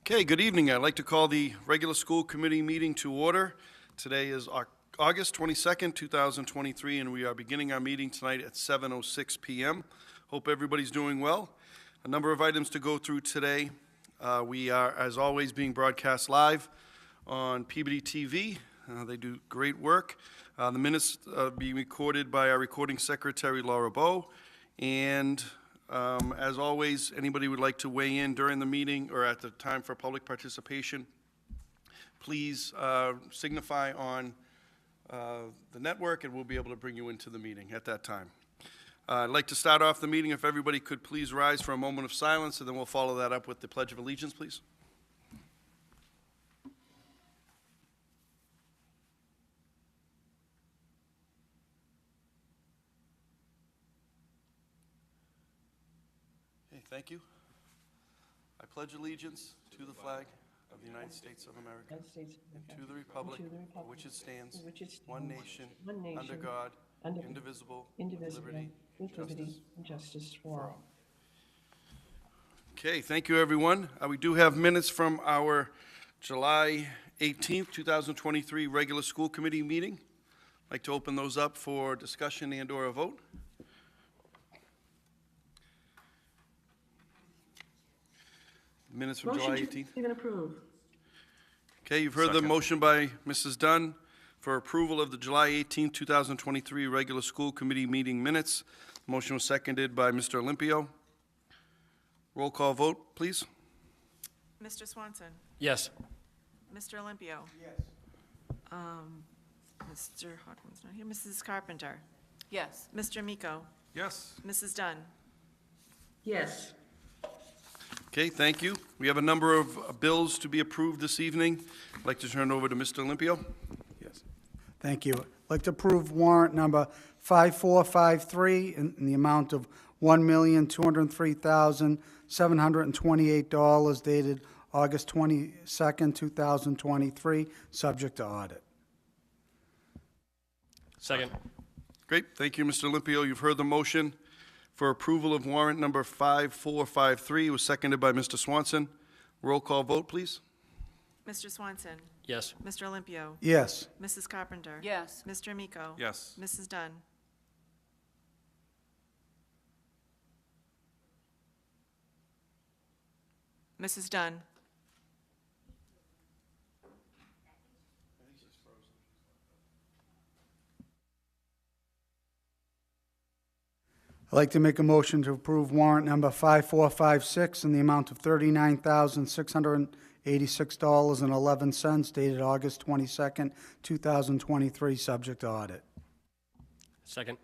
Okay, good evening. I'd like to call the regular school committee meeting to order. Today is August 22nd, 2023, and we are beginning our meeting tonight at 7:06 p.m. Hope everybody's doing well. A number of items to go through today. We are, as always, being broadcast live on Peabody TV. They do great work. The minutes are being recorded by our recording secretary, Laura Bowe, and as always, anybody would like to weigh in during the meeting or at the time for public participation, please signify on the network and we'll be able to bring you into the meeting at that time. I'd like to start off the meeting if everybody could please rise for a moment of silence, and then we'll follow that up with the Pledge of Allegiance, please. Thank you. I pledge allegiance to the flag of the United States of America and to the republic for which it stands, one nation, under God, indivisible, with liberty and justice for all. Okay, thank you, everyone. We do have minutes from our July 18th, 2023 regular school committee meeting. I'd like to open those up for discussion and or a vote. Minutes from July 18th. Motion to approve. Okay, you've heard the motion by Mrs. Dunn for approval of the July 18th, 2023 regular school committee meeting minutes. The motion was seconded by Mr. Olympio. Roll call vote, please. Mr. Swanson. Yes. Mr. Olympio. Yes. Mr. Hawkman's not here. Mrs. Carpenter. Yes. Mr. Miko. Yes. Mrs. Dunn. Yes. Okay, thank you. We have a number of bills to be approved this evening. I'd like to turn it over to Mr. Olympio. Yes. Thank you. I'd like to approve warrant number 5453 in the amount of $1,203,728 dated August 22nd, 2023, subject to audit. Second. Great, thank you, Mr. Olympio. You've heard the motion for approval of warrant number 5453. It was seconded by Mr. Swanson. Roll call vote, please. Mr. Swanson. Yes. Mr. Olympio. Yes. Mrs. Carpenter. Yes. Mr. Miko. Yes. Mrs. Dunn. Mrs. Dunn. I'd like to make a motion to approve warrant number 5456 in the amount of $39,686.11 dated August 22nd, 2023, subject to audit. Second.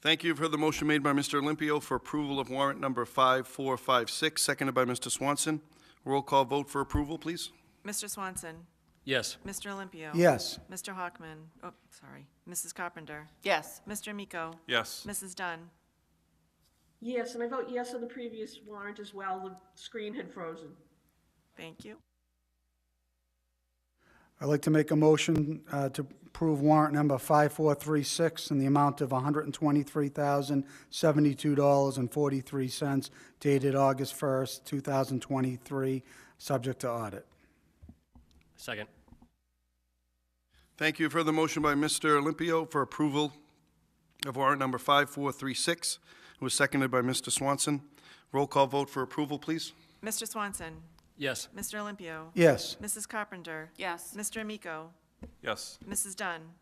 Thank you. You've heard the motion made by Mr. Olympio for approval of warrant number 5456, seconded by Mr. Swanson. Roll call vote for approval, please. Mr. Swanson. Yes. Mr. Olympio. Yes. Mr. Hawkman. Oh, sorry. Mrs. Carpenter. Yes. Mr. Miko. Yes. Mrs. Dunn. Yes, and I vote yes on the previous warrant as well. The screen had frozen. Thank you. I'd like to make a motion to approve warrant number 5436 in the amount of $123,072.43 dated August 1st, 2023, subject to audit. Second. Thank you. You've heard the motion by Mr. Olympio for approval of warrant number 5436. It was seconded by Mr. Swanson. Roll call vote for approval, please. Mr. Swanson. Yes. Mr. Olympio. Yes. Mrs. Carpenter. Yes. Mr. Miko. Yes. Mrs. Dunn.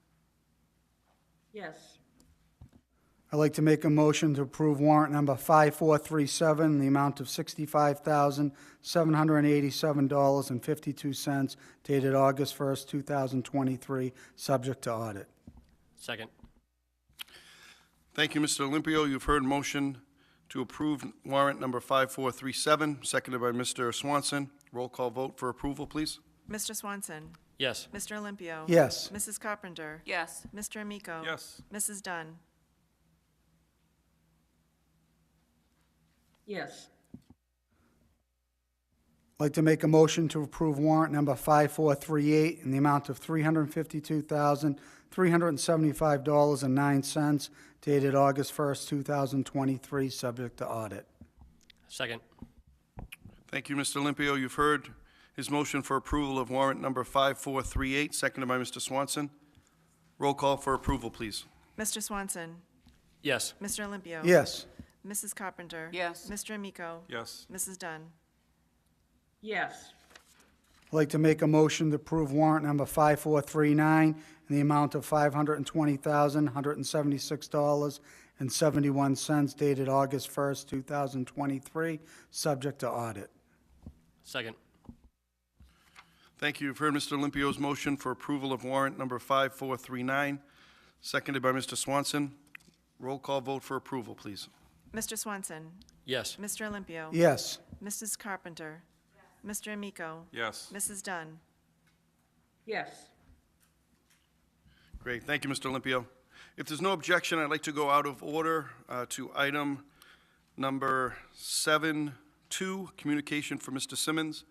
Yes. I'd like to make a motion to approve warrant number 5437 in the amount of $65,787.52 dated August 1st, 2023, subject to audit. Second. Thank you, Mr. Olympio. You've heard motion to approve warrant number 5437, seconded by Mr. Swanson. Roll call vote for approval, please. Mr. Swanson. Yes. Mr. Olympio. Yes. Mrs. Carpenter. Yes. Mr. Miko. Yes. Mrs. Dunn. Yes. I'd like to make a motion to approve warrant number 5438 in the amount of $352,375.09 dated August 1st, 2023, subject to audit. Second. Thank you, Mr. Olympio. You've heard his motion for approval of warrant number 5438, seconded by Mr. Swanson. Roll call for approval, please. Mr. Swanson. Yes. Mr. Olympio. Yes. Mrs. Carpenter. Yes. Mr. Amico. Yes. Mrs. Dunn. yes, I'd like to make a motion to approve warrant number 5439 in the amount of $520,176.71 dated August 1st, 2023, subject to audit. Second. Thank you. You've heard Mr. Olympio's motion for approval of warrant number 5439, seconded by Mr. Swanson. Roll call vote for approval, please. Mr. Swanson. Yes. Mr. Olympio. Yes. Mrs. Carpenter. Mr. Amico. Yes. Mrs. Dunn. yes, Great. Thank you, Mr. Olympio. If there's no objection, I'd like to go out of order to item number 7-2, communication for Mr. Simmons.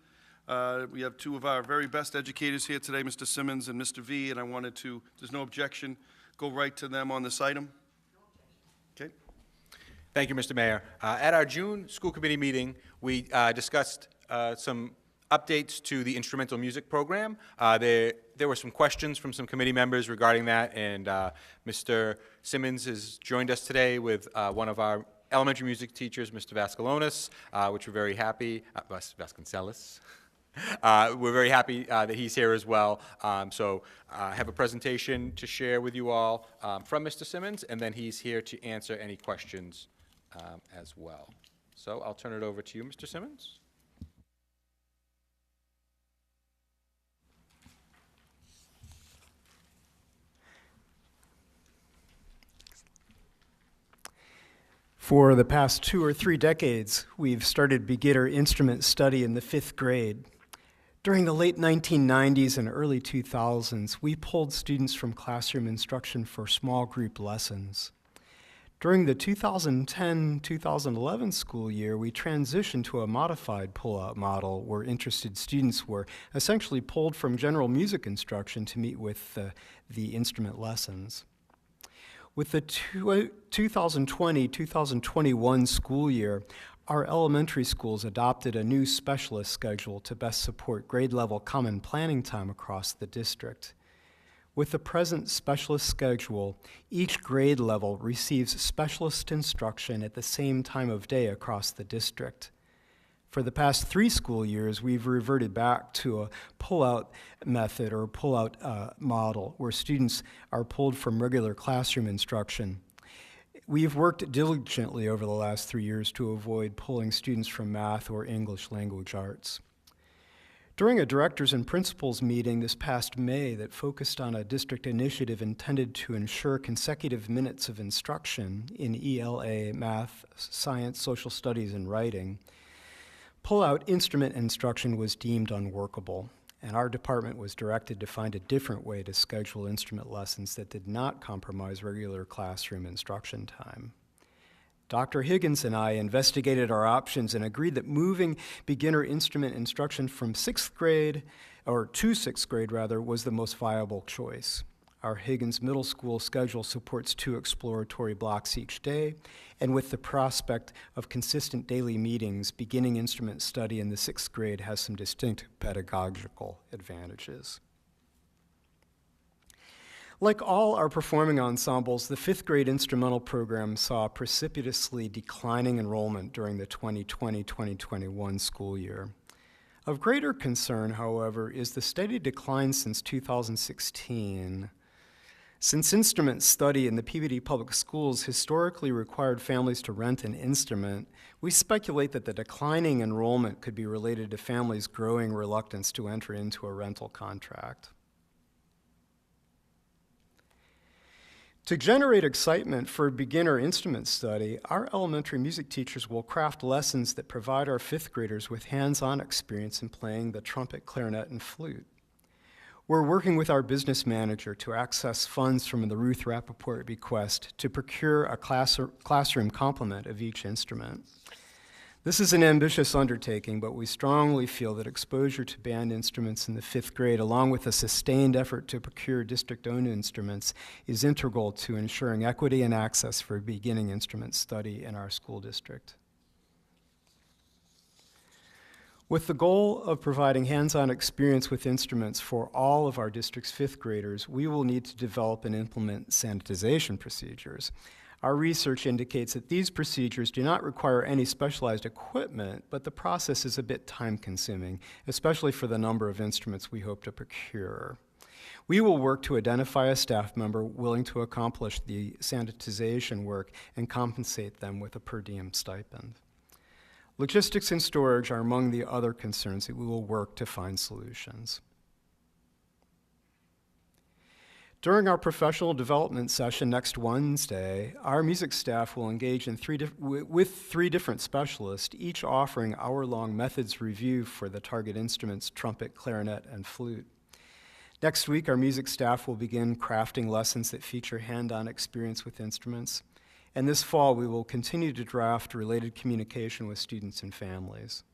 We have two of our very best educators here today, Mr. Simmons and Mr. V, and I wanted to, if there's no objection, go right to them on this item. Okay. Thank you, Mr. Mayor. At our June school committee meeting, we discussed some updates to the instrumental music program. There were some questions from some committee members regarding that, and Mr. Simmons has joined us today with one of our elementary music teachers, Mr. Vascalonis, which we're very happy, Vasconcelos. We're very happy that he's here as well. So I have a presentation to share with you all from Mr. Simmons, and then he's here to answer any questions as well. So I'll turn it over to you, Mr. Simmons. For the past 2 or 3 decades, we've started beginner instrument study in the 5th grade. During the late 1990s and early 2000s, we pulled students from classroom instruction for small group lessons. During the 2010-2011 school year, we transitioned to a modified pull-out model where interested students were essentially pulled from general music instruction to meet with the instrument lessons. With the 2020-2021 school year, our elementary schools adopted a new specialist schedule to best support grade-level common planning time across the district. With the present specialist schedule, each grade level receives specialist instruction at the same time of day across the district. For the past 3 school years, we've reverted back to a pull-out method or pull-out model where students are pulled from regular classroom instruction. We've worked diligently over the last 3 years to avoid pulling students from math or English language arts. During a directors and principals meeting this past May that focused on a district initiative intended to ensure consecutive minutes of instruction in ELA, math, science, social studies, and writing, pull-out instrument instruction was deemed unworkable, and our department was directed to find a different way to schedule instrument lessons that did not compromise regular classroom instruction time. Dr. Higgins and I investigated our options and agreed that moving beginner instrument instruction from 6th grade, or to 6th grade rather, was the most viable choice. Our Higgins Middle School schedule supports 2 exploratory blocks each day, and with the prospect of consistent daily meetings, beginning instrument study in the 6th grade has some distinct pedagogical advantages. Like all our performing ensembles, the 5th grade instrumental program saw precipitously declining enrollment during the 2020-2021 school year. Of greater concern, however, is the steady decline since 2016. Since instrument study in the Peabody Public Schools historically required families to rent an instrument, we speculate that the declining enrollment could be related to families' growing reluctance to enter into a rental contract. To generate excitement for beginner instrument study, our elementary music teachers will craft lessons that provide our 5th graders with hands-on experience in playing the trumpet, clarinet, and flute. We're working with our business manager to access funds from the Ruth Rappaport bequest to procure a classroom complement of each instrument. This is an ambitious undertaking, but we strongly feel that exposure to band instruments in the 5th grade, along with a sustained effort to procure district-owned instruments, is integral to ensuring equity and access for beginning instrument study in our school district. With the goal of providing hands-on experience with instruments for all of our district's fifth graders, we will need to develop and implement sanitization procedures. Our research indicates that these procedures do not require any specialized equipment, but the process is a bit time-consuming, especially for the number of instruments we hope to procure. We will work to identify a staff member willing to accomplish the sanitization work and compensate them with a per diem stipend. Logistics and storage are among the other concerns that we will work to find solutions. During our professional development session next Wednesday, our music staff will engage in with three different specialists, each offering hour-long methods review for the target instruments, trumpet, clarinet, and flute. Next week, our music staff will begin crafting lessons that feature hand-on experience with instruments. And this fall, we will continue to draft related communication with students and families.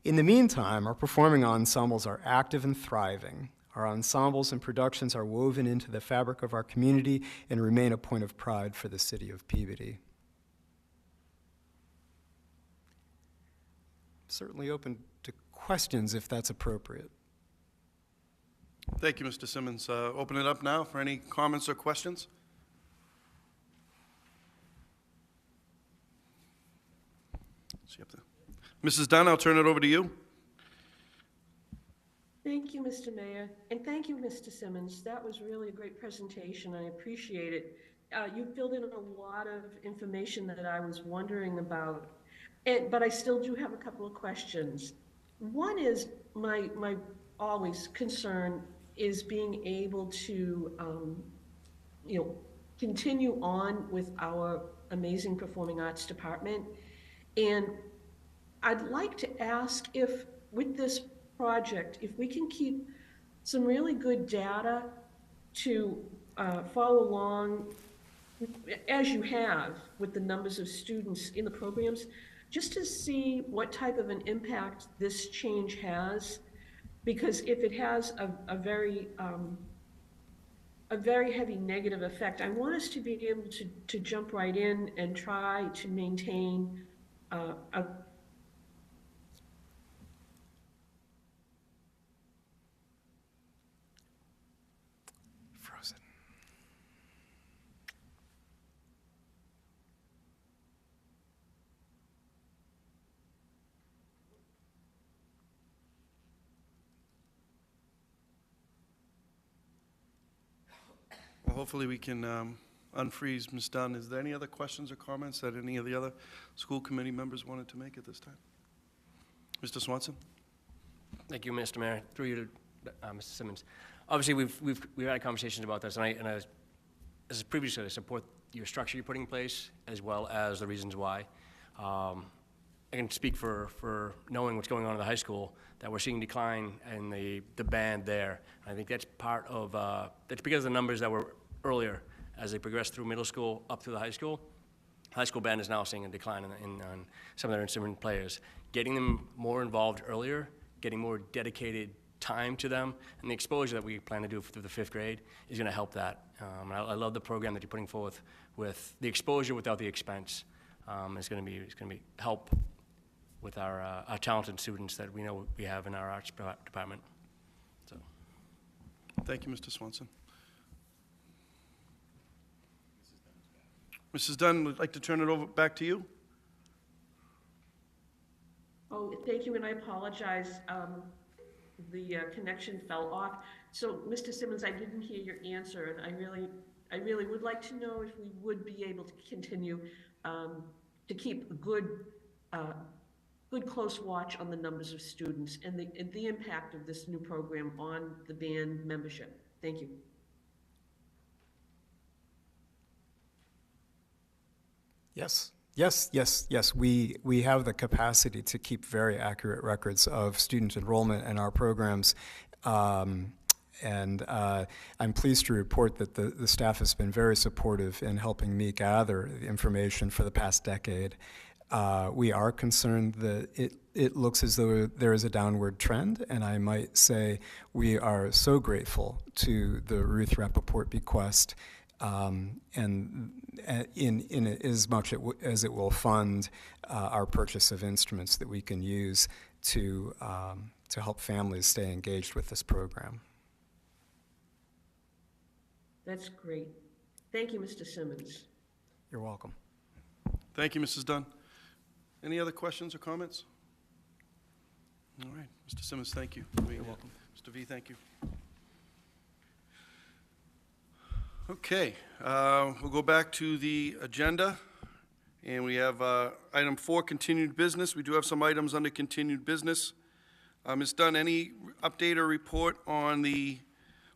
In the meantime, our performing ensembles are active and thriving. Our ensembles and productions are woven into the fabric of our community and remain a point of pride for the city of Peabody. Certainly open to questions if that's appropriate. Thank you, Mr. Simmons. Open it up now for any comments or questions. See up there. Mrs. Dunn, I'll turn it over to you. Thank you, Mr. Mayor, and thank you, Mr. Simmons. That was really a great presentation. I appreciate it. You filled in a lot of information that I was wondering about, but I still do have a couple of questions. One is my always concern is being able to, continue on with our amazing performing arts department. And I'd like to ask if, with this project, if we can keep some really good data to follow along, as you have with the numbers of students in the programs, just to see what type of an impact this change has. Because if it has a very heavy negative effect, I want us to be able to jump right in and try to maintain a Frozen. Well, hopefully we can unfreeze Ms. Dunn. Is there any other questions or comments that any of the other school committee members wanted to make at this time? Mr. Swanson? Thank you, Mr. Mayor. Through you to Mr. Simmons. Obviously, we've had conversations about this, and as previously, I support your structure you're putting in place, as well as the reasons why. I can speak for knowing what's going on in the high school, that we're seeing decline in the band there. I think that's part of, that's because of the numbers that were earlier as they progress through middle school up through the high school. High school band is now seeing a decline in some of their instrument players. Getting them more involved earlier, getting more dedicated time to them, and the exposure that we plan to do through the fifth grade is going to help that. I love the program that you're putting forth with the exposure without the expense. It's going to be help with our talented students that we know we have in our arts department. So, Thank you, Mr. Swanson. Mrs. Dunn, would like to turn it over back to you. Oh, thank you, and I apologize. The connection fell off. So, Mr. Simmons, I didn't hear your answer, and I really would like to know if we would be able to continue to keep a good close watch on the numbers of students and the impact of this new program on the band membership. Thank you. Yes. Yes. We have the capacity to keep very accurate records of student enrollment in our programs. I'm pleased to report that the staff has been very supportive in helping me gather the information for the past decade. We are concerned that it looks as though there is a downward trend, and I might say we are so grateful to the Ruth Rappaport bequest and in as much as it will fund our purchase of instruments that we can use to help families stay engaged with this program. That's great. Thank you, Mr. Simmons. You're welcome. Thank you, Mrs. Dunn. Any other questions or comments? All right, Mr. Simmons, thank you. You're welcome. Mr. V, thank you. Okay, we'll go back to the agenda, and we have item 4, continued business. We do have some items under continued business. Ms. Dunn, any update or report on the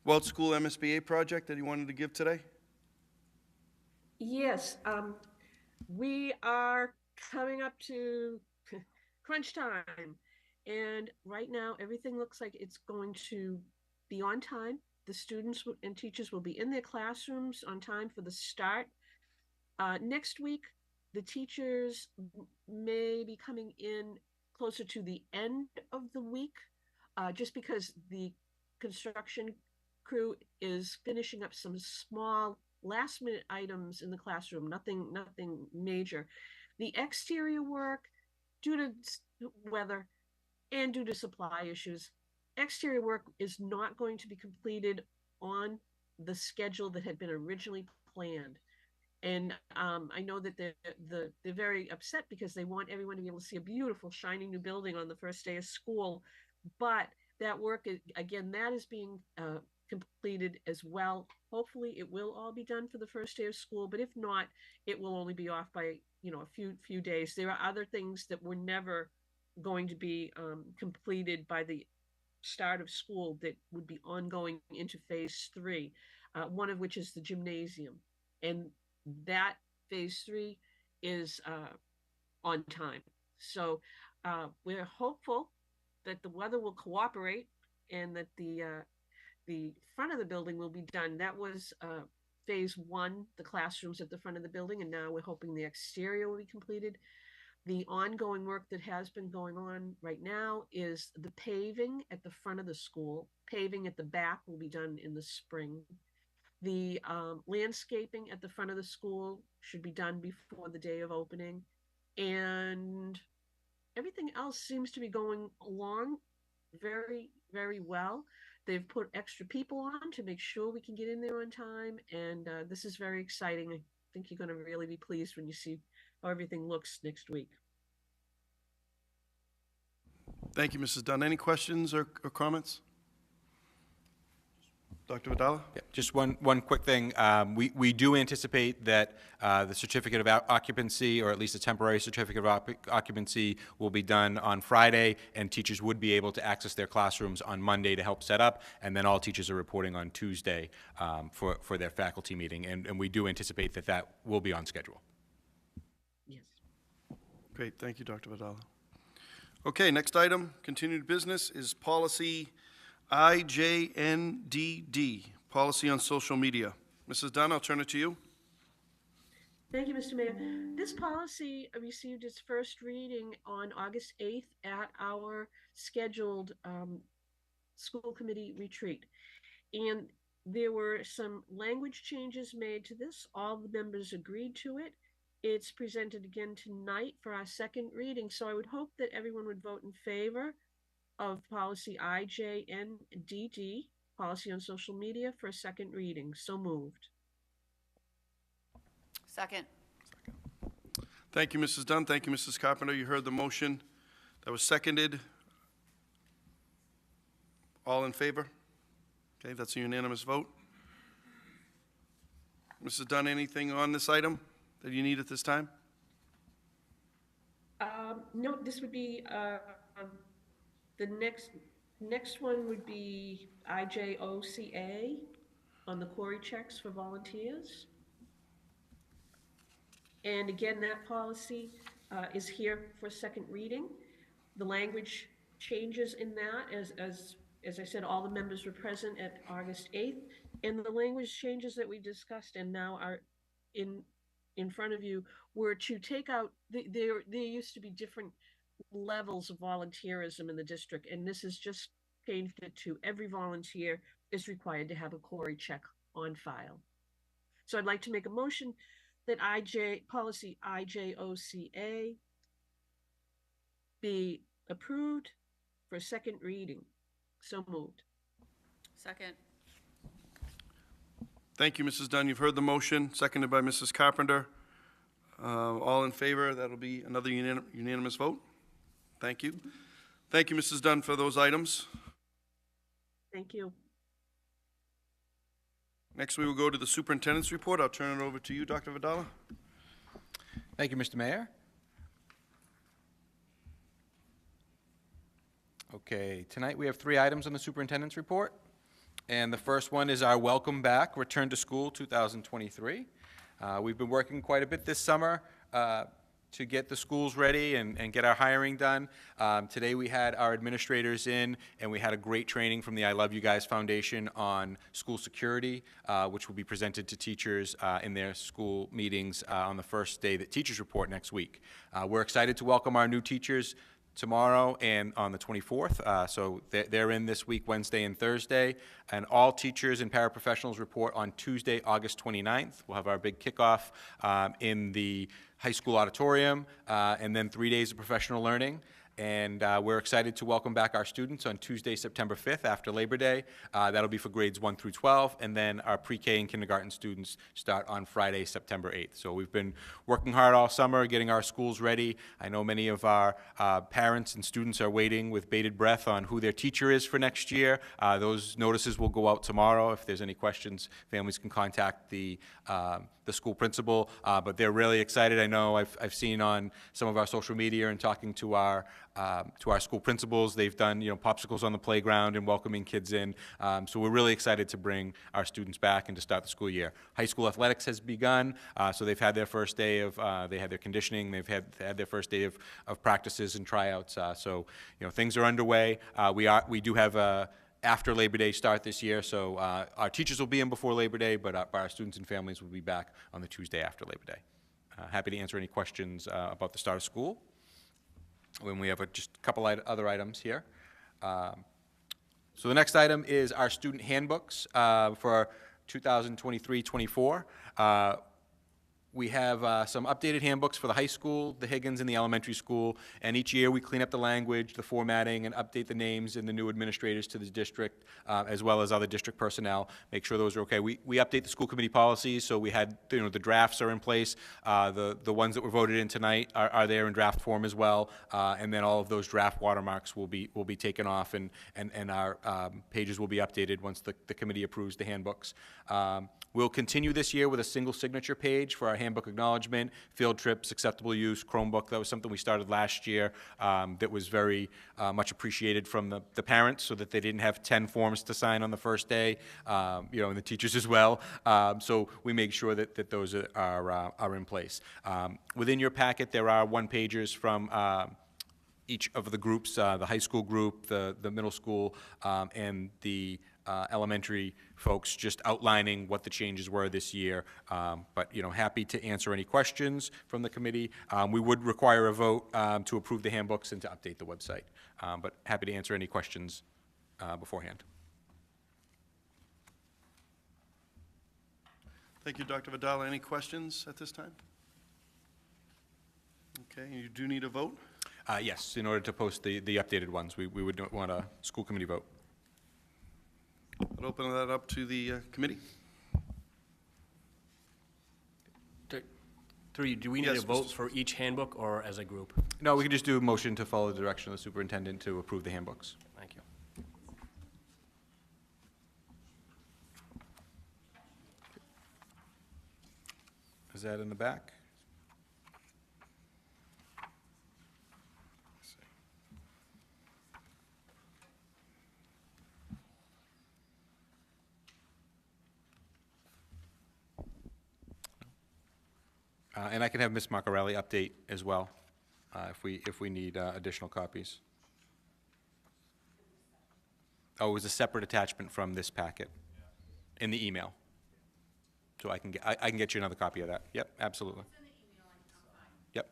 Welch School MSBA project that you wanted to give today? Yes, we are coming up to crunch time. And right now, everything looks like it's going to be on time. The students and teachers will be in their classrooms on time for the start. Next week, the teachers may be coming in closer to the end of the week, just because the construction crew is finishing up some small last minute items in the classroom, nothing major. The exterior work, due to weather and due to supply issues, exterior work is not going to be completed on the schedule that had been originally planned. And I know that they're very upset because they want everyone to be able to see a beautiful, shiny new building on the first day of school. But that work, again, that is being completed as well. Hopefully, it will all be done for the first day of school. But if not, it will only be off by a few days. There are other things that were never going to be completed by the start of school that would be ongoing into phase 3. One of which is the gymnasium, and that phase 3 is on time. So we're hopeful that the weather will cooperate and that the front of the building will be done. That was phase 1, the classrooms at the front of the building, and now we're hoping the exterior will be completed. The ongoing work that has been going on right now is the paving at the front of the school. Paving at the back will be done in the spring. The landscaping at the front of the school should be done before the day of opening. And everything else seems to be going along very, very well. They've put extra people on to make sure we can get in there on time. And this is very exciting. I think you're going to really be pleased when you see how everything looks next week. Thank you, Mrs. Dunn. Any questions or comments? Dr. Vidala? Yeah, just one quick thing. We do anticipate that the certificate of occupancy, or at least a temporary certificate of occupancy, will be done on Friday, and teachers would be able to access their classrooms on Monday to help set up, and then all teachers are reporting on Tuesday for their faculty meeting, and we do anticipate that that will be on schedule. Yes. Great, thank you, Dr. Vidala. Okay, next item, continued business, is policy IJNDD, policy on social media. Mrs. Dunn, I'll turn it to you. Thank you, Mr. Mayor. This policy received its first reading on August 8th at our scheduled school committee retreat. And there were some language changes made to this. All the members agreed to it. It's presented again tonight for our second reading. So I would hope that everyone would vote in favor of policy IJNDD, policy on social media, for a second reading. So moved. Second. Thank you, Mrs. Dunn. Thank you, Mrs. Carpenter. You heard the motion that was seconded. All in favor? Okay, that's a unanimous vote. Mrs. Dunn, anything on this item that you need at this time? No, this would be the next one would be IJOCA on the query checks for volunteers. And again, that policy is here for second reading. The language changes in that, as I said, all the members were present at August 8th, and the language changes that we discussed and now are in front of you were to take out, there used to be different levels of volunteerism in the district, and this has just changed it to every volunteer is required to have a query check on file. So I'd like to make a motion that policy IJOCA be approved for second reading. So moved. Second. Thank you, Mrs. Dunn. You've heard the motion, seconded by Mrs. Carpenter. All in favor, that'll be another unanimous vote. Thank you. Thank you, Mrs. Dunn, for those items. Thank you. Next, we will go to the superintendent's report. I'll turn it over to you, Dr. Vidala. Thank you, Mr. Mayor. Okay, tonight we have 3 items on the superintendent's report. And the first one is our welcome back, return to school 2023. We've been working quite a bit this summer to get the schools ready and get our hiring done. Today we had our administrators in, and we had a great training from the I Love You Guys Foundation on school security, which will be presented to teachers in their school meetings on the first day that teachers report next week. We're excited to welcome our new teachers tomorrow and on the 24th. So they're in this week, Wednesday and Thursday. And all teachers and paraprofessionals report on Tuesday, August 29th. We'll have our big kickoff in the high school auditorium, and then 3 days of professional learning. And we're excited to welcome back our students on Tuesday, September 5th after Labor Day. That'll be for grades 1 through 12, and then our pre-K and kindergarten students start on Friday, September 8th. So we've been working hard all summer, getting our schools ready. I know many of our parents and students are waiting with bated breath on who their teacher is for next year. Those notices will go out tomorrow. If there's any questions, families can contact the school principal, but they're really excited. I know I've seen on some of our social media and talking to our school principals, they've done popsicles on the playground and welcoming kids in. So we're really excited to bring our students back and to start the school year. High school athletics has begun, so they've had their first day of they had their conditioning. They've had their first day of practices and tryouts. So things are underway. We do have a after Labor Day start this year, so our teachers will be in before Labor Day, but our students and families will be back on the Tuesday after Labor Day. Happy to answer any questions about the start of school. When we have just a couple other items here. So the next item is our student handbooks for 2023-24. We have some updated handbooks for the high school, the Higgins, and the elementary school, and each year we clean up the language, the formatting, and update the names and the new administrators to the district, as well as other district personnel, make sure those are okay. We update the school committee policies, so we had, the drafts are in place. The ones that were voted in tonight are there in draft form as well, and then all of those draft watermarks will be taken off, and our pages will be updated once the committee approves the handbooks. We'll continue this year with a single signature page for our handbook acknowledgement, field trips, acceptable use, Chromebook. That was something we started last year that was very much appreciated from the parents, so that they didn't have 10 forms to sign on the first day, and the teachers as well. So we make sure that those are in place. Within your packet, there are one-pagers from each of the groups, the high school group, the middle school, and the elementary folks, just outlining what the changes were this year. But, happy to answer any questions from the committee. We would require a vote to approve the handbooks and to update the website. But happy to answer any questions beforehand. Thank you, Dr. Vidala. Any questions at this time? Okay, you do need a vote? Yes, in order to post the updated ones, we would want a school committee vote. I'll open that up to the committee. Through you, do we need Yes, a vote Mr. for each handbook or as a group? No, we can just do a motion to follow the direction of the superintendent to approve the handbooks. Thank you. Is that in the back? And I can have Ms. Marcarelli update as well, if we need additional copies. Oh, it was a separate attachment from this packet in the email. So I can get you another copy of that. Yep, absolutely. Yep.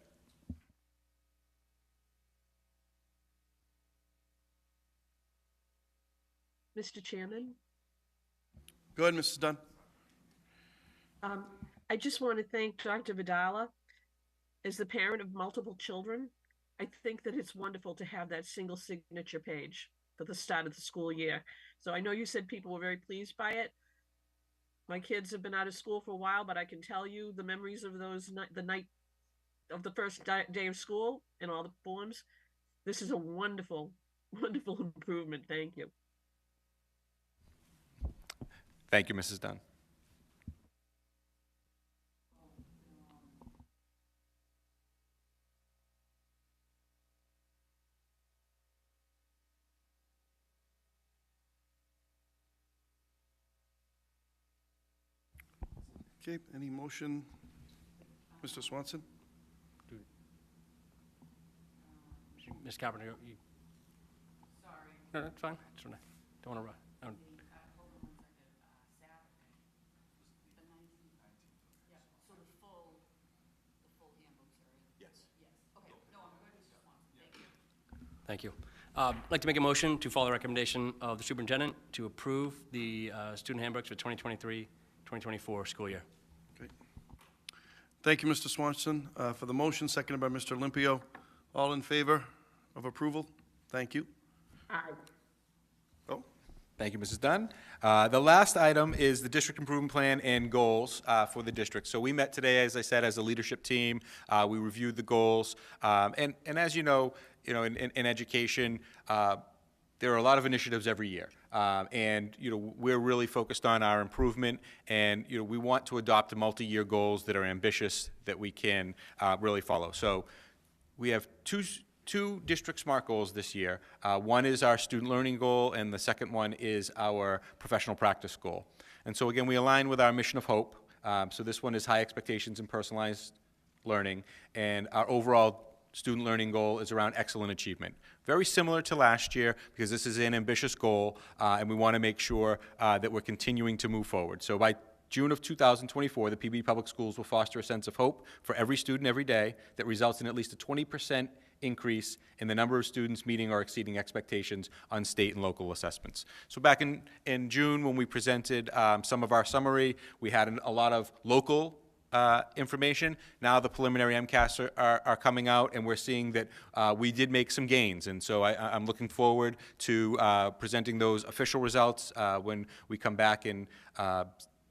Mr. Chairman, Go ahead, Mrs. Dunn. I just want to thank Dr. Vidala. As the parent of multiple children, I think that it's wonderful to have that single signature page for the start of the school year. So I know you said people were very pleased by it. My kids have been out of school for a while, but I can tell you the memories of the night of the first day of school and all the forms. This is a wonderful, wonderful improvement. Thank you. Thank you, Mrs. Dunn. Okay, any motion? Mr. Swanson? Ms. Carpenter, you? Sorry. No, that's fine. Don't want to rush. Thank you. I'd like to make a motion to follow the recommendation of the superintendent to approve the student handbooks for 2023-2024 school year. Okay. Thank you, Mr. Swanson, for the motion, seconded by Mr. Olympio. All in favor of approval? Thank you. Aye. Oh, thank you, Mrs. Dunn. The last item is the district improvement plan and goals for the district. So we met today, as I said, as a leadership team. We reviewed the goals. And as you know, in education, there are a lot of initiatives every year. And, we're really focused on our improvement, and, we want to adopt multi-year goals that are ambitious that we can really follow. So we have two district SMART goals this year. One is our student learning goal, and the second one is our professional practice goal. And so again, we align with our mission of hope. So this one is high expectations and personalized learning, and our overall student learning goal is around excellent achievement. Very similar to last year, because this is an ambitious goal, and we want to make sure that we're continuing to move forward. So by June of 2024, the Peabody Public Schools will foster a sense of hope for every student every day that results in at least a 20% increase in the number of students meeting or exceeding expectations on state and local assessments. So back in June, when we presented some of our summary, we had a lot of local information. Now the preliminary MCAS are coming out, and we're seeing that we did make some gains. And so I'm looking forward to presenting those official results when we come back in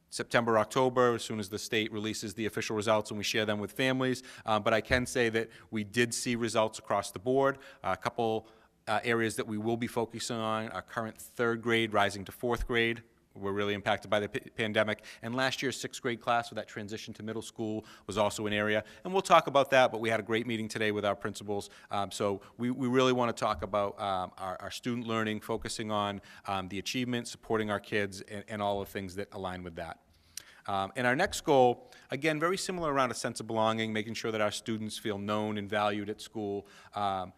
September, October, as soon as the state releases the official results and we share them with families. But I can say that we did see results across the board. A couple areas that we will be focusing on are current third grade rising to fourth grade. We're really impacted by the pandemic. And last year's sixth grade class, with that transition to middle school, was also an area. And we'll talk about that, but we had a great meeting today with our principals. So we really want to talk about our student learning, focusing on the achievement, supporting our kids, and all the things that align with that. And our next goal, again, very similar around a sense of belonging, making sure that our students feel known and valued at school. And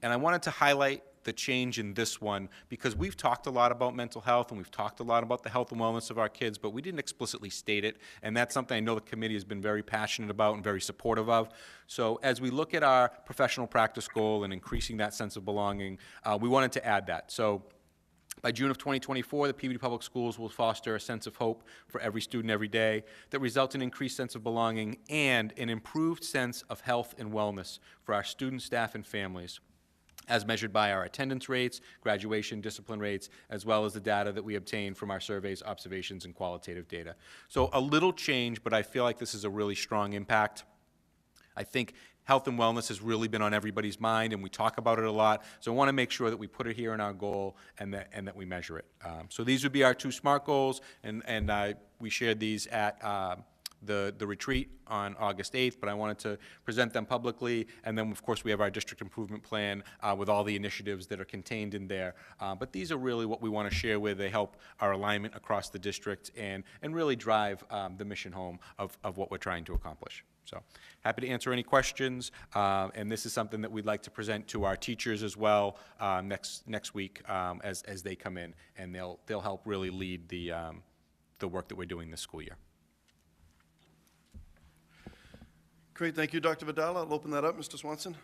I wanted to highlight the change in this one, because we've talked a lot about mental health and we've talked a lot about the health and wellness of our kids, but we didn't explicitly state it, and that's something I know the committee has been very passionate about and very supportive of. So as we look at our professional practice goal and increasing that sense of belonging, we wanted to add that. So by June of 2024, the Peabody Public Schools will foster a sense of hope for every student every day that results in an increased sense of belonging and an improved sense of health and wellness for our students, staff, and families, as measured by our attendance rates, graduation, discipline rates, as well as the data that we obtain from our surveys, observations, and qualitative data. So a little change, but I feel like this is a really strong impact. I think health and wellness has really been on everybody's mind, and we talk about it a lot. So I want to make sure that we put it here in our goal and that we measure it. So these would be our two SMART goals, and we shared these at the retreat on August 8th, but I wanted to present them publicly. And then, of course, we have our district improvement plan with all the initiatives that are contained in there. But these are really what we want to share with. They help our alignment across the district and really drive the mission home of what we're trying to accomplish. So happy to answer any questions. And this is something that we'd like to present to our teachers as well next week as they come in, and they'll help really lead the work that we're doing this school year. Great, thank you, Dr. Vidala. I'll open that up. Mr. Swanson?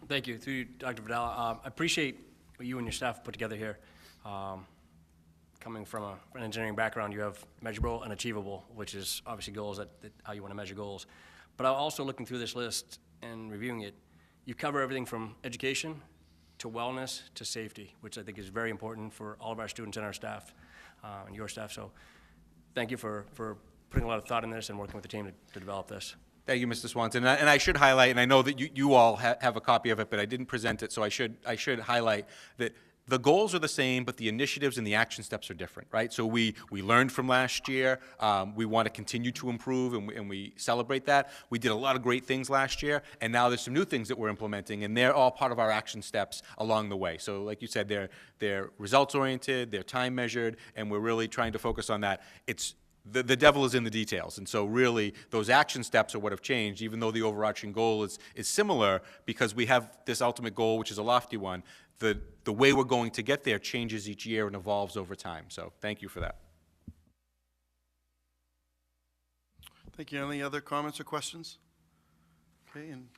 Thank you. Through you, Dr. Vidal. I appreciate what you and your staff put together here. Kind coming from an engineering background, you have measurable and achievable, which is obviously goals that how you want to measure goals. But also looking through this list and reviewing it, you cover everything from education to wellness to safety, which I think is very important for all of our students and our staff, and your staff. So thank you for putting a lot of thought in this and working with the team to develop this. Thank you, Mr. Swanson. And I should highlight, and I know that you all have a copy of it, but I didn't present it, so I should highlight that the goals are the same, but the initiatives and the action steps are different, right? So we learned from last year. We want to continue to improve, and we celebrate that. We did a lot of great things last year, and now there's some new things that we're implementing, and they're all part of our action steps along the way. So like you said, they're results-oriented, they're time-measured, and we're really trying to focus on that. The devil is in the details, and so really, those action steps are what have changed, even though the overarching goal is similar, because we have this ultimate goal, which is a lofty one. The way we're going to get there changes each year and evolves over time, so thank you for that. Thank you. Any other comments or questions? Okay, and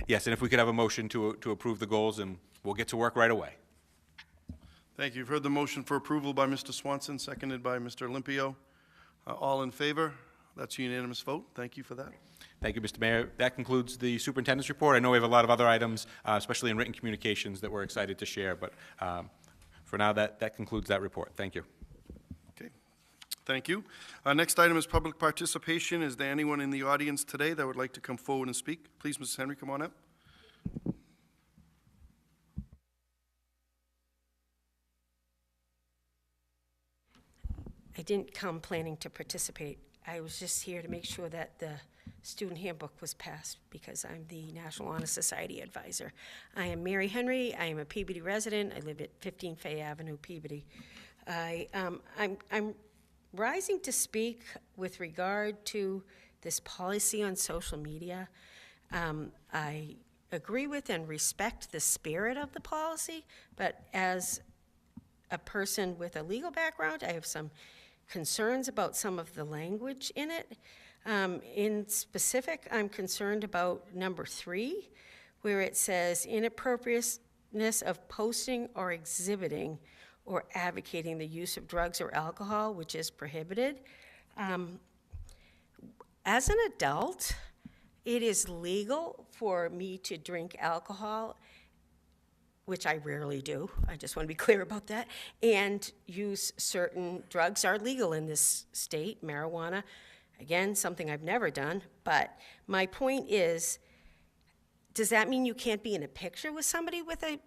Yes, and if we could have a motion to approve the goals, and we'll get to work right away. thank you. You've heard the motion for approval by Mr. Swanson, seconded by Mr. Olympio. All in favor? That's a unanimous vote. Thank you for that. Thank you, Mr. Mayor. That concludes the superintendent's report. I know we have a lot of other items, especially in written communications, that we're excited to share, but for now, that concludes that report. Thank you. Okay, thank you. Next item is public participation. Is there anyone in the audience today that would like to come forward and speak? Please, Mrs. Henry, come on up. I didn't come planning to participate. I was just here to make sure that the student handbook was passed because I'm the National Honor Society advisor. I am Mary Henry. I am a Peabody resident. I live at 15 Fay Avenue, Peabody. I'm rising to speak with regard to this policy on social media. I agree with and respect the spirit of the policy, but as a person with a legal background, I have some concerns about some of the language in it. In specific, I'm concerned about number 3, where it says inappropriateness of posting or exhibiting or advocating the use of drugs or alcohol, which is prohibited. As an adult, it is legal for me to drink alcohol, which I rarely do, I just want to be clear about that, and use certain drugs are legal in this state, marijuana, again, something I've never done, but my point is, does that mean you can't be in a picture with somebody with a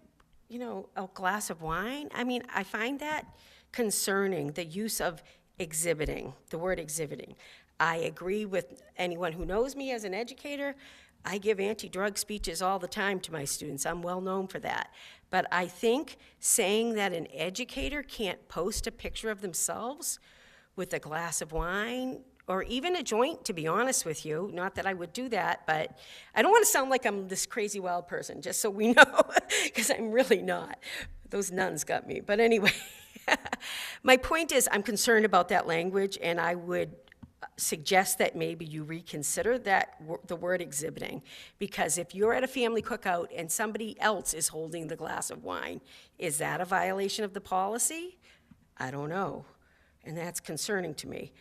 glass of wine? I mean, I find that concerning, the use of exhibiting, the word exhibiting. I agree with anyone who knows me as an educator. I give anti-drug speeches all the time to my students. I'm well known for that. But I think saying that an educator can't post a picture of themselves with a glass of wine or even a joint, to be honest with you, not that I would do that, but I don't want to sound like I'm this crazy wild person, just so we know, because I'm really not. Those nuns got me. But anyway, my point is I'm concerned about that language, and I would suggest that maybe you reconsider the word exhibiting, because if you're at a family cookout and somebody else is holding the glass of wine, is that a violation of the policy? I don't know, and that's concerning to me.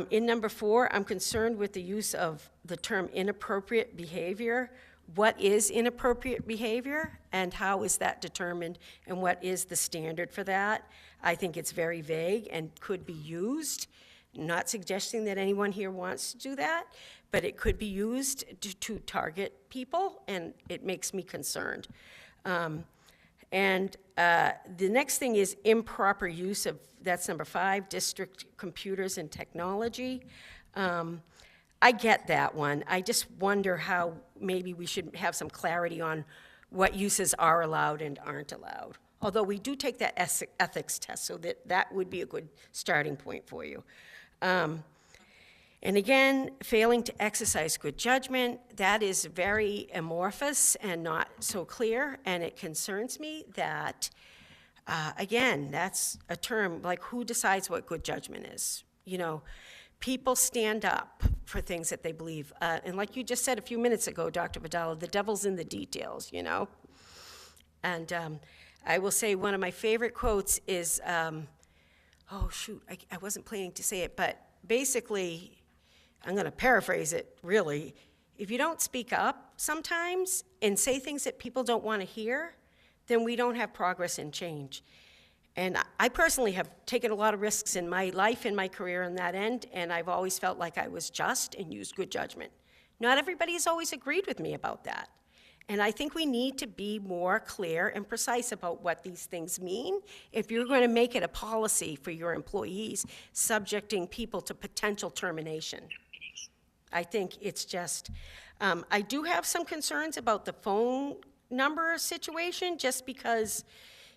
In number 4, I'm concerned with the use of the term inappropriate behavior. What is inappropriate behavior, and how is that determined, and what is the standard for that? I think it's very vague and could be used. Not suggesting that anyone here wants to do that, but it could be used to target people, and it makes me concerned. The next thing is improper use of, that's number 5, district computers and technology. I get that one. I just wonder how maybe we should have some clarity on what uses are allowed and aren't allowed. Although we do take that ethics test, so that would be a good starting point for you. And again, failing to exercise good judgment, that is very amorphous and not so clear, and it concerns me that, again, that's a term, like who decides what good judgment is? People stand up for things that they believe, and like you just said a few minutes ago, Dr. Vidal, the devil's in the details, And I will say one of my favorite quotes is, oh shoot, I wasn't planning to say it, but basically, I'm going to paraphrase it, really. If you don't speak up sometimes and say things that people don't want to hear, then we don't have progress and change. And I personally have taken a lot of risks in my life and my career on that end, and I've always felt like I was just and used good judgment. Not everybody has always agreed with me about that. And I think we need to be more clear and precise about what these things mean if you're going to make it a policy for your employees, subjecting people to potential termination. I think it's just, I do have some concerns about the phone number situation, just because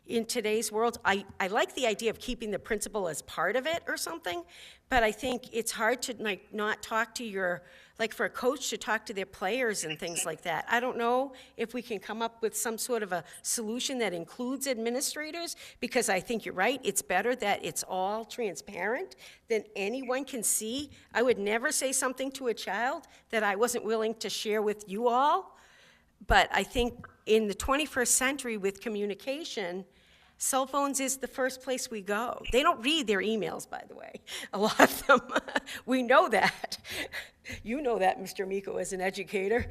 in today's world, I like the idea of keeping the principal as part of it or something, but I think it's hard to not talk to your, like for a coach to talk to their players and things like that. I don't know if we can come up with some sort of a solution that includes administrators, because I think you're right, it's better that it's all transparent, then anyone can see. I would never say something to a child that I wasn't willing to share with you all, but I think in the 21st century with communication, cell phones is the first place we go. They don't read their emails, by the way. A lot of them, we know that. You know that, Mr. Miko, as an educator.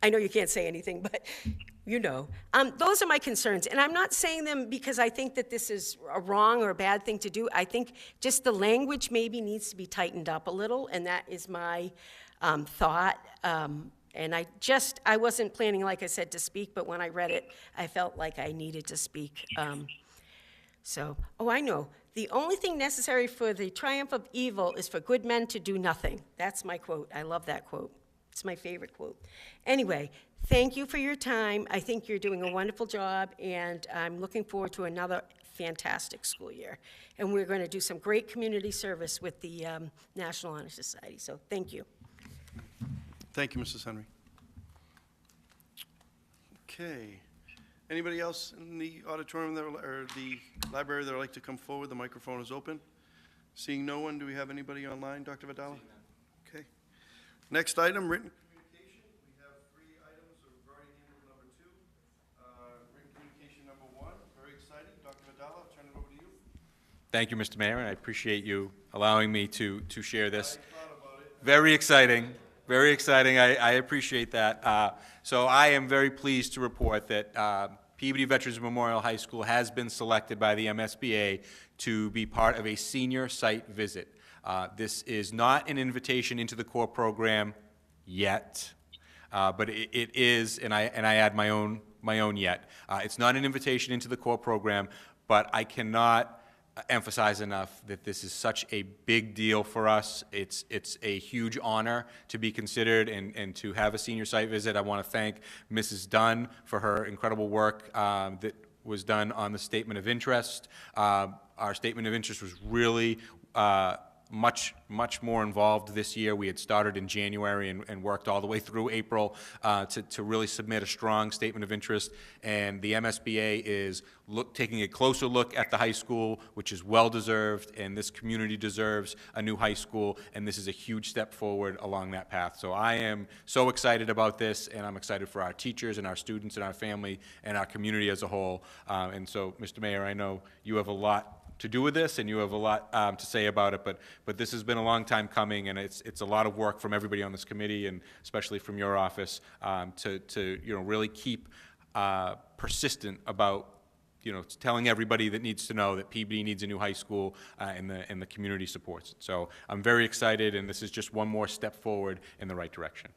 I know you can't say anything, but you know. Those are my concerns, and I'm not saying them because I think that this is a wrong or a bad thing to do. I think just the language maybe needs to be tightened up a little, and that is my thought. And I wasn't planning, like I said, to speak, but when I read it, I felt like I needed to speak. Oh, I know. The only thing necessary for the triumph of evil is for good men to do nothing. That's my quote. I love that quote. It's my favorite quote. Anyway, thank you for your time. I think you're doing a wonderful job, and I'm looking forward to another fantastic school year. And we're going to do some great community service with the National Honor Society, so thank you. Thank you, Mrs. Henry. Okay. Anybody else in the auditorium or the library that would like to come forward? The microphone is open. Seeing no one, do we have anybody online, Dr. Vidala? Okay. Next item, written communication. We have 3 items regarding handle number 2. Written communication number 1, very exciting. Dr. Vidala, I'll turn it over to you. Thank you, Mr. Mayor, and I appreciate you allowing me to share this. I thought about it. Very exciting. Very exciting. I appreciate that. So I am very pleased to report that Peabody Veterans Memorial High School has been selected by the MSBA to be part of a senior site visit. This is not an invitation into the core program yet, but it is, and I add my own yet. It's not an invitation into the core program, but I cannot emphasize enough that this is such a big deal for us. It's a huge honor to be considered and to have a senior site visit. I want to thank Mrs. Dunn for her incredible work that was done on the statement of interest. Our statement of interest was really much more involved this year. We had started in January and worked all the way through April to really submit a strong statement of interest. And the MSBA is taking a closer look at the high school, which is well-deserved, and this community deserves a new high school, and this is a huge step forward along that path. So I am so excited about this, and I'm excited for our teachers and our students and our family and our community as a whole. And so, Mr. Mayor, I know you have a lot to do with this, and you have a lot to say about it, but this has been a long time coming, and it's a lot of work from everybody on this committee, and especially from your office, to really keep persistent about telling everybody that needs to know that Peabody needs a new high school, and the community supports it. So I'm very excited, and this is just one more step forward in the right direction.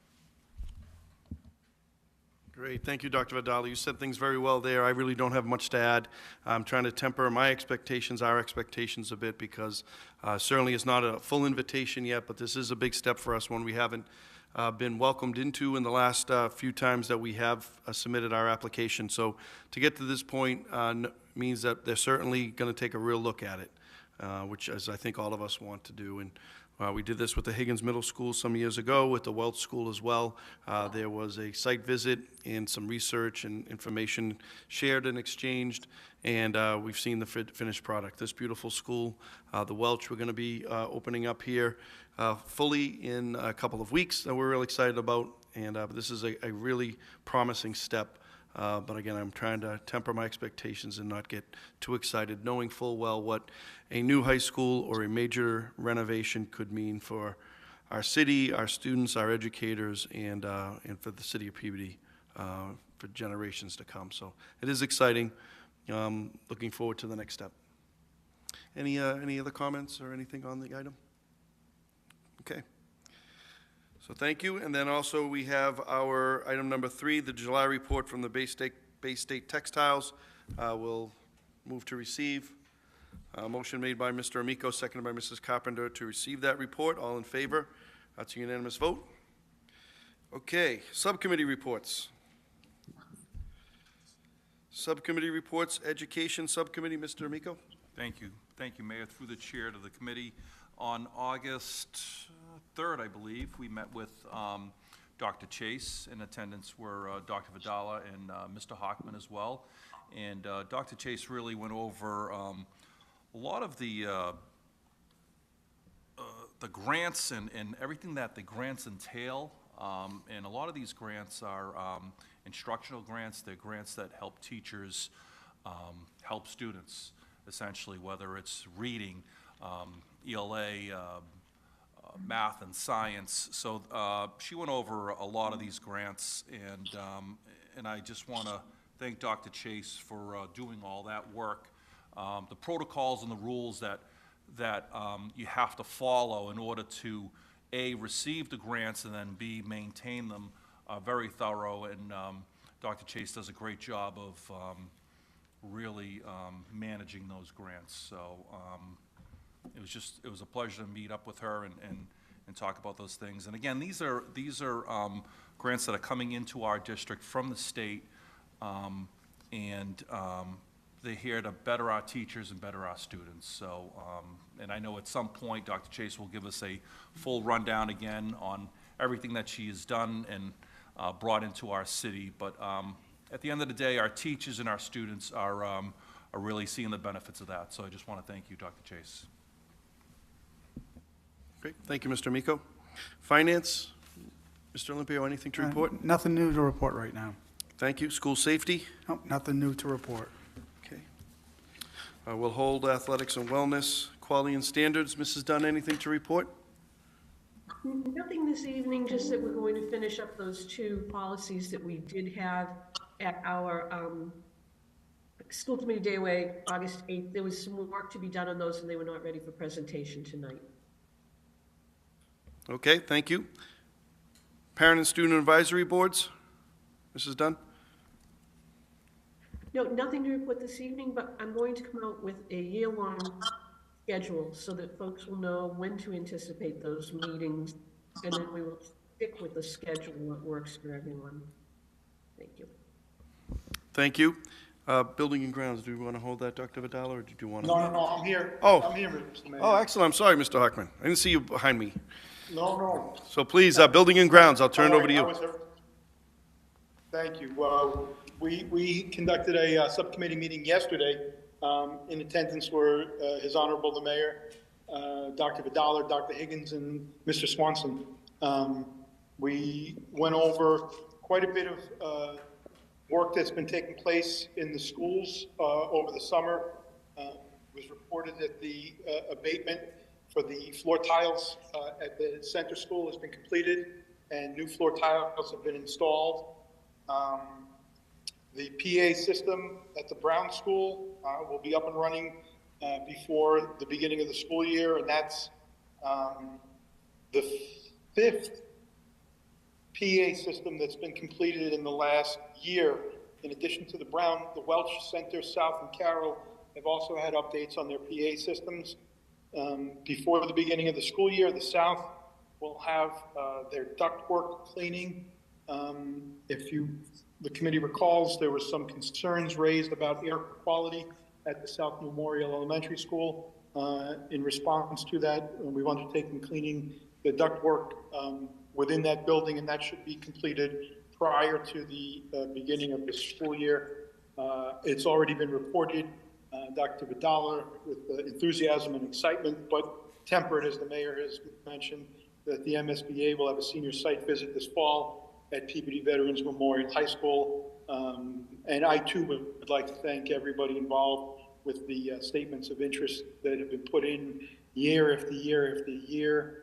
Great, thank you, Dr. Vidala. You said things very well there. I really don't have much to add. I'm trying to temper my expectations, our expectations a bit, because certainly it's not a full invitation yet, but this is a big step for us, one we haven't been welcomed into in the last few times that we have submitted our application. So to get to this point means that they're certainly going to take a real look at it, which as I think all of us want to do. And we did this with the Higgins Middle School some years ago, with the Welch School as well. There was a site visit and some research and information shared and exchanged, and we've seen the finished product. This beautiful school, the Welch, we're going to be opening up here fully in a couple of weeks that we're really excited about, and this is a really promising step But again, I'm trying to temper my expectations and not get too excited, knowing full well what a new high school or a major renovation could mean for our city, our students, our educators, and for the city of Peabody for generations to come. So it is exciting. Looking forward to the next step. Any other comments or anything on the item? Okay. So thank you. And then also we have our item number 3, the July report from the Bay State Textiles. We'll move to receive. Motion made by Mr. Amico, seconded by Mrs. Carpenter to receive that report. All in favor? That's a unanimous vote. Okay, subcommittee reports. Subcommittee reports, Education Subcommittee, Mr. Amico. Thank you. Thank you, Mayor. Through the chair to the committee, on August 3rd, I believe, we met with Dr. Chase. In attendance were Dr. Vidala and Mr. Hockman as well. And Dr. Chase really went over a lot of the grants and everything that the grants entail. And a lot of these grants are instructional grants. They're grants that help teachers help students, essentially, whether it's reading, ELA, math and science. So she went over a lot of these grants, and I just want to thank Dr. Chase for doing all that work. The protocols and the rules that you have to follow in order to A, receive the grants, and then B, maintain them are very thorough, and Dr. Chase does a great job of really managing those grants. So it was a pleasure to meet up with her and talk about those things. And again, these are grants that are coming into our district from the state, and they're here to better our teachers and better our students. So, and I know at some point Dr. Chase will give us a full rundown again on everything that she has done and brought into our city. But at the end of the day, our teachers and our students are really seeing the benefits of that. So I just want to thank you, Dr. Chase. Great. Thank you, Mr. Amico. Finance, Mr. Olympio, anything to report? Nothing new to report right now. Thank you. School safety? Nope, nothing new to report. Okay. We'll hold athletics and wellness, quality and standards. Mrs. Dunn, anything to report? Nothing this evening, just that we're going to finish up those 2 policies that we did have at our school committee day away, August 8th. There was some work to be done on those, and they were not ready for presentation tonight. Okay, thank you. Parent and student advisory boards, Mrs. Dunn? No, nothing to report this evening, but I'm going to come out with a year-long schedule so that folks will know when to anticipate those meetings, and then we will stick with the schedule that works for everyone. Thank you. Thank you. Building and grounds, do you want to hold that, Dr. Vidal, or did you want to? No, I'm here. Oh. I'm here, Mr. Mayor. Oh, excellent. I'm sorry, Mr. Hockman. I didn't see you behind me. No. So please, building and grounds, I'll turn it over to you. Thank you. We conducted a subcommittee meeting yesterday. In attendance were His Honorable the Mayor, Dr. Vidal, Dr. Higgins, and Mr. Swanson. We went over quite a bit of work that's been taking place in the schools over the summer. It was reported that the abatement for the floor tiles at the center school has been completed, and new floor tiles have been installed. The PA system at the Brown School will be up and running before the beginning of the school year, and that's the 5th PA system that's been completed in the last year. In addition to the Brown, the Welch Center, South, and Carroll have also had updates on their PA systems. Before the beginning of the school year, the South will have their ductwork cleaning. The committee recalls, there were some concerns raised about air quality at the South Memorial Elementary School. In response to that, we've undertaken cleaning the ductwork within that building, and that should be completed prior to the beginning of the school year. It's already been reported, Dr. Vidal, with enthusiasm and excitement, but tempered, as the mayor has mentioned, that the MSBA will have a senior site visit this fall at Peabody Veterans Memorial High School. And I too would like to thank everybody involved with the statements of interest that have been put in year after year after year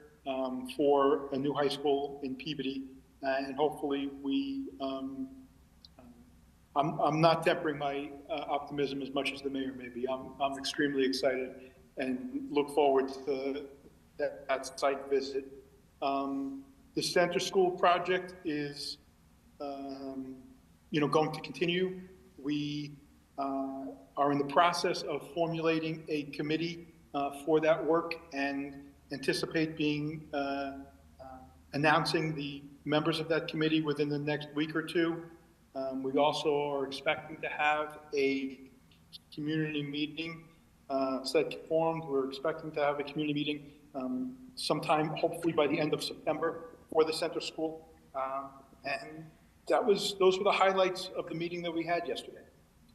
for a new high school in Peabody. And hopefully I'm not tempering my optimism as much as the mayor may be. I'm extremely excited and look forward to that site visit. The center school project is, going to continue. We are in the process of formulating a committee for that work and anticipate announcing the members of that committee within the next week or two. We also are expecting to have a community meeting set formed. We're expecting to have a community meeting sometime, hopefully by the end of September, for the center school. And those were the highlights of the meeting that we had yesterday.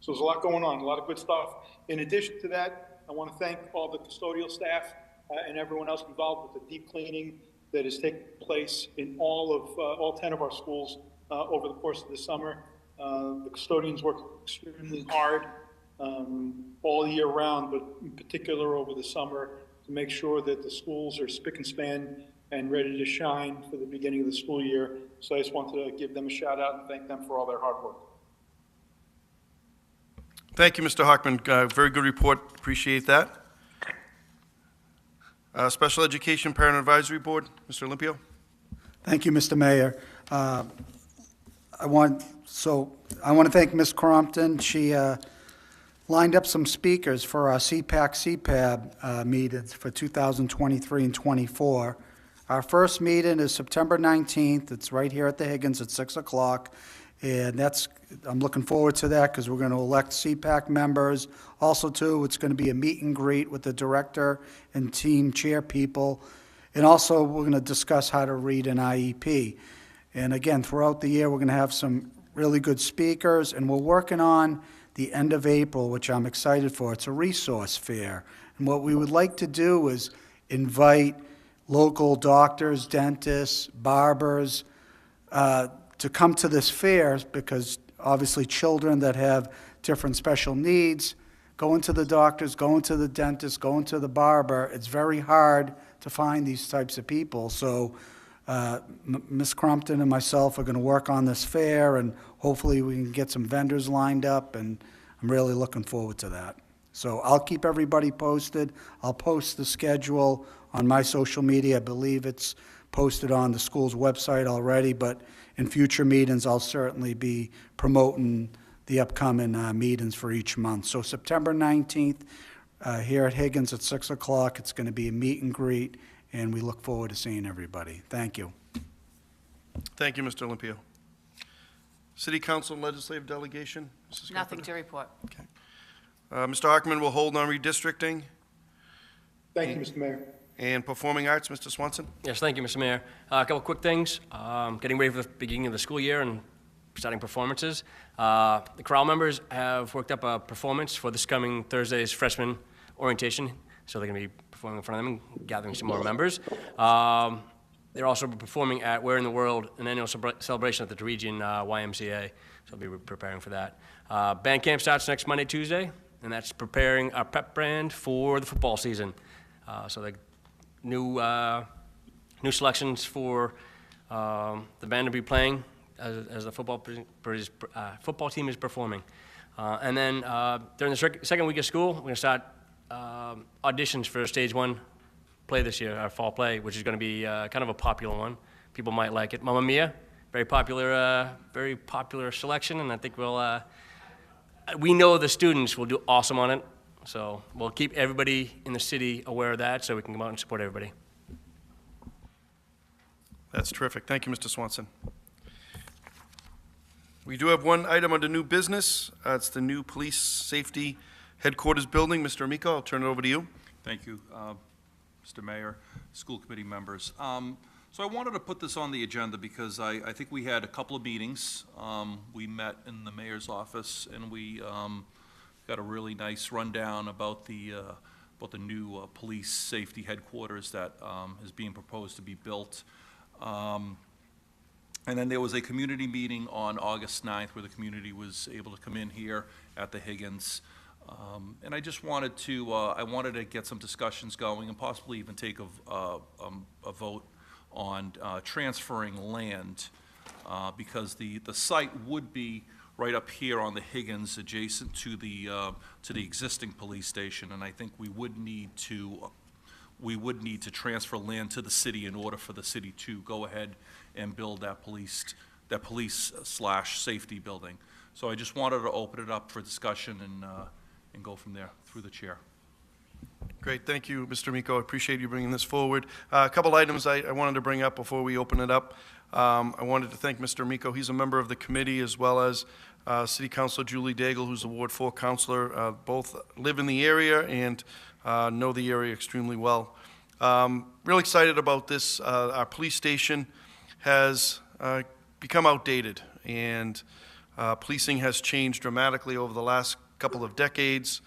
So there's a lot going on, a lot of good stuff. In addition to that, I want to thank all the custodial staff and everyone else involved with the deep cleaning that has taken place in all 10 of our schools over the course of the summer. The custodians work extremely hard all year round, but in particular over the summer, to make sure that the schools are spick and span and ready to shine for the beginning of the school year. So I just want to give them a shout out and thank them for all their hard work. Thank you, Mr. Hockman. Very good report. Appreciate that. Special Education Parent Advisory Board, Mr. Olympio. Thank you, Mr. Mayor. I want to thank Ms. Crompton. She lined up some speakers for our CPAC-CPAB meetings for 2023 and 24. Our first meeting is September 19th. It's right here at the Higgins at 6 o'clock. And I'm looking forward to that because we're going to elect CPAC members. Also, too, it's going to be a meet and greet with the director and team chair people. And also, we're going to discuss how to read an IEP. And again, throughout the year, we're going to have some really good speakers. And we're working on the end of April, which I'm excited for. It's a resource fair. And what we would like to do is invite local doctors, dentists, barbers, to come to this fair because obviously children that have different special needs, going to the doctors, going to the dentist, going to the barber, it's very hard to find these types of people. So Ms. Crompton and myself are going to work on this fair, and hopefully we can get some vendors lined up, and I'm really looking forward to that. So I'll keep everybody posted. I'll post the schedule on my social media. I believe it's posted on the school's website already, but in future meetings, I'll certainly be promoting the upcoming meetings for each month. So September 19th, here at Higgins at 6 o'clock, it's going to be a meet and greet, and we look forward to seeing everybody. Thank you. Thank you, Mr. Olympio. City Council Legislative Delegation, Mrs. Nothing Carpenter? to report. Okay. Mr. Hockman will hold on redistricting Thank you, Mr. Mayor. and Performing Arts. Mr. Swanson? Yes, thank you, Mr. Mayor. A couple quick things. Getting ready for the beginning of the school year and starting performances. The chorale members have worked up a performance for this coming Thursday's freshman orientation, so they're going to be performing in front of them and gathering some more members. They're also performing at Where in the World, an annual celebration at the Region YMCA, so I'll be preparing for that. Band camp starts next Monday, Tuesday, and that's preparing our pep brand for the football season. So the new selections for the band to be playing as the football team is performing. And then during the second week of school, we're going to start auditions for Stage 1 play this year, our fall play, which is going to be kind of a popular one. People might like it. Mamma Mia, very popular selection, and I think we know the students will do awesome on it. So we'll keep everybody in the city aware of that so we can come out and support everybody. That's terrific. Thank you, Mr. Swanson. We do have one item under new business. It's the new police safety headquarters building. Mr. Amico, I'll turn it over to you. Thank you, Mr. Mayor, school committee members. So I wanted to put this on the agenda because I think we had a couple of meetings. We met in the mayor's office, and we got a really nice rundown about the new police safety headquarters that is being proposed to be built. And then there was a community meeting on August 9th where the community was able to come in here at the Higgins. And I just wanted to get some discussions going and possibly even take a vote on transferring land, because the site would be right up here on the Higgins, adjacent to the existing police station, and I think we would need to transfer land to the city in order for the city to go ahead and build that police/safety building. So I just wanted to open it up for discussion and go from there through the chair. Great, thank you, Mr. Miko. I appreciate you bringing this forward. A couple items I wanted to bring up before we open it up. I wanted to thank Mr. Miko. He's a member of the committee, as well as City Councilor Julie Daigle, who's a Ward 4 councilor. Both live in the area and know the area extremely well. Real excited about this. Our police station has become outdated, and policing has changed dramatically over the last couple of decades,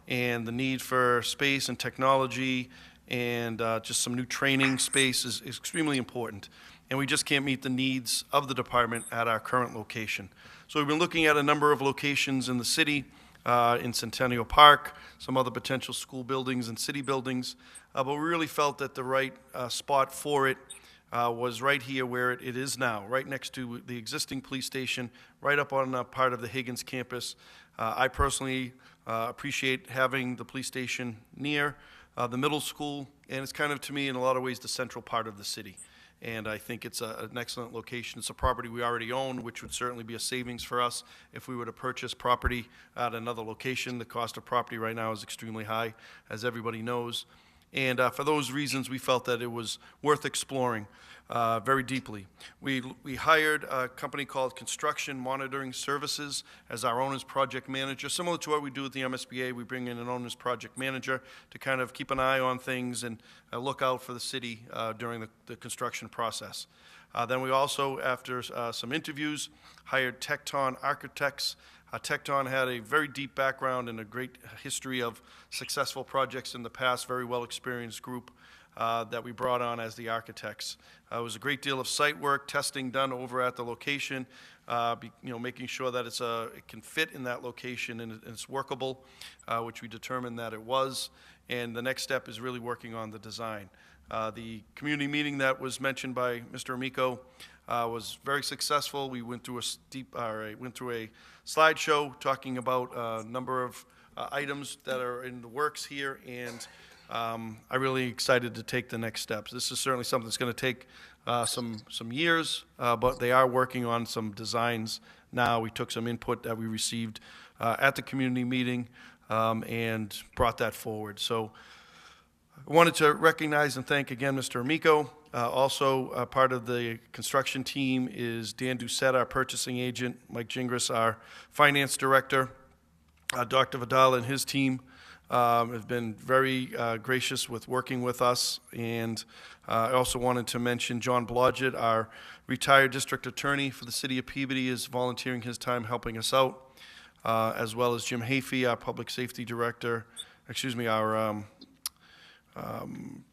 and the need for space and technology and just some new training space is extremely important. And we just can't meet the needs of the department at our current location. So we've been looking at a number of locations in the city, in Centennial Park, some other potential school buildings and city buildings, but we really felt that the right spot for it was right here where it is now, right next to the existing police station, right up on part of the Higgins campus. I personally appreciate having the police station near the middle school, and it's kind of, to me, in a lot of ways, the central part of the city. And I think it's an excellent location. It's a property we already own, which would certainly be a savings for us if we were to purchase property at another location. The cost of property right now is extremely high, as everybody knows. And for those reasons, we felt that it was worth exploring very deeply. We hired a company called Construction Monitoring Services as our owner's project manager. Similar to what we do with the MSBA, we bring in an owner's project manager to kind of keep an eye on things and look out for the city during the construction process. Then we also, after some interviews, hired Tecton Architects. Tecton had a very deep background and a great history of successful projects in the past, very well-experienced group that we brought on as the architects. It was a great deal of site work, testing done over at the location, making sure that it can fit in that location and it's workable, which we determined that it was. And the next step is really working on the design. The community meeting that was mentioned by Mr. Amico was very successful. We went through a slideshow talking about a number of items that are in the works here, and I'm really excited to take the next steps. This is certainly something that's going to take some years, but they are working on some designs now. We took some input that we received at the community meeting and brought that forward. So I wanted to recognize and thank again Mr. Amico. Also, part of the construction team is Dan Doucette, our purchasing agent, Mike Gingras, our finance director, Dr. Vidal and his team have been very gracious with working with us. And I also wanted to mention John Blodgett, our retired district attorney for the city of Peabody, is volunteering his time helping us out, as well as Jim Hafey, our public safety director, our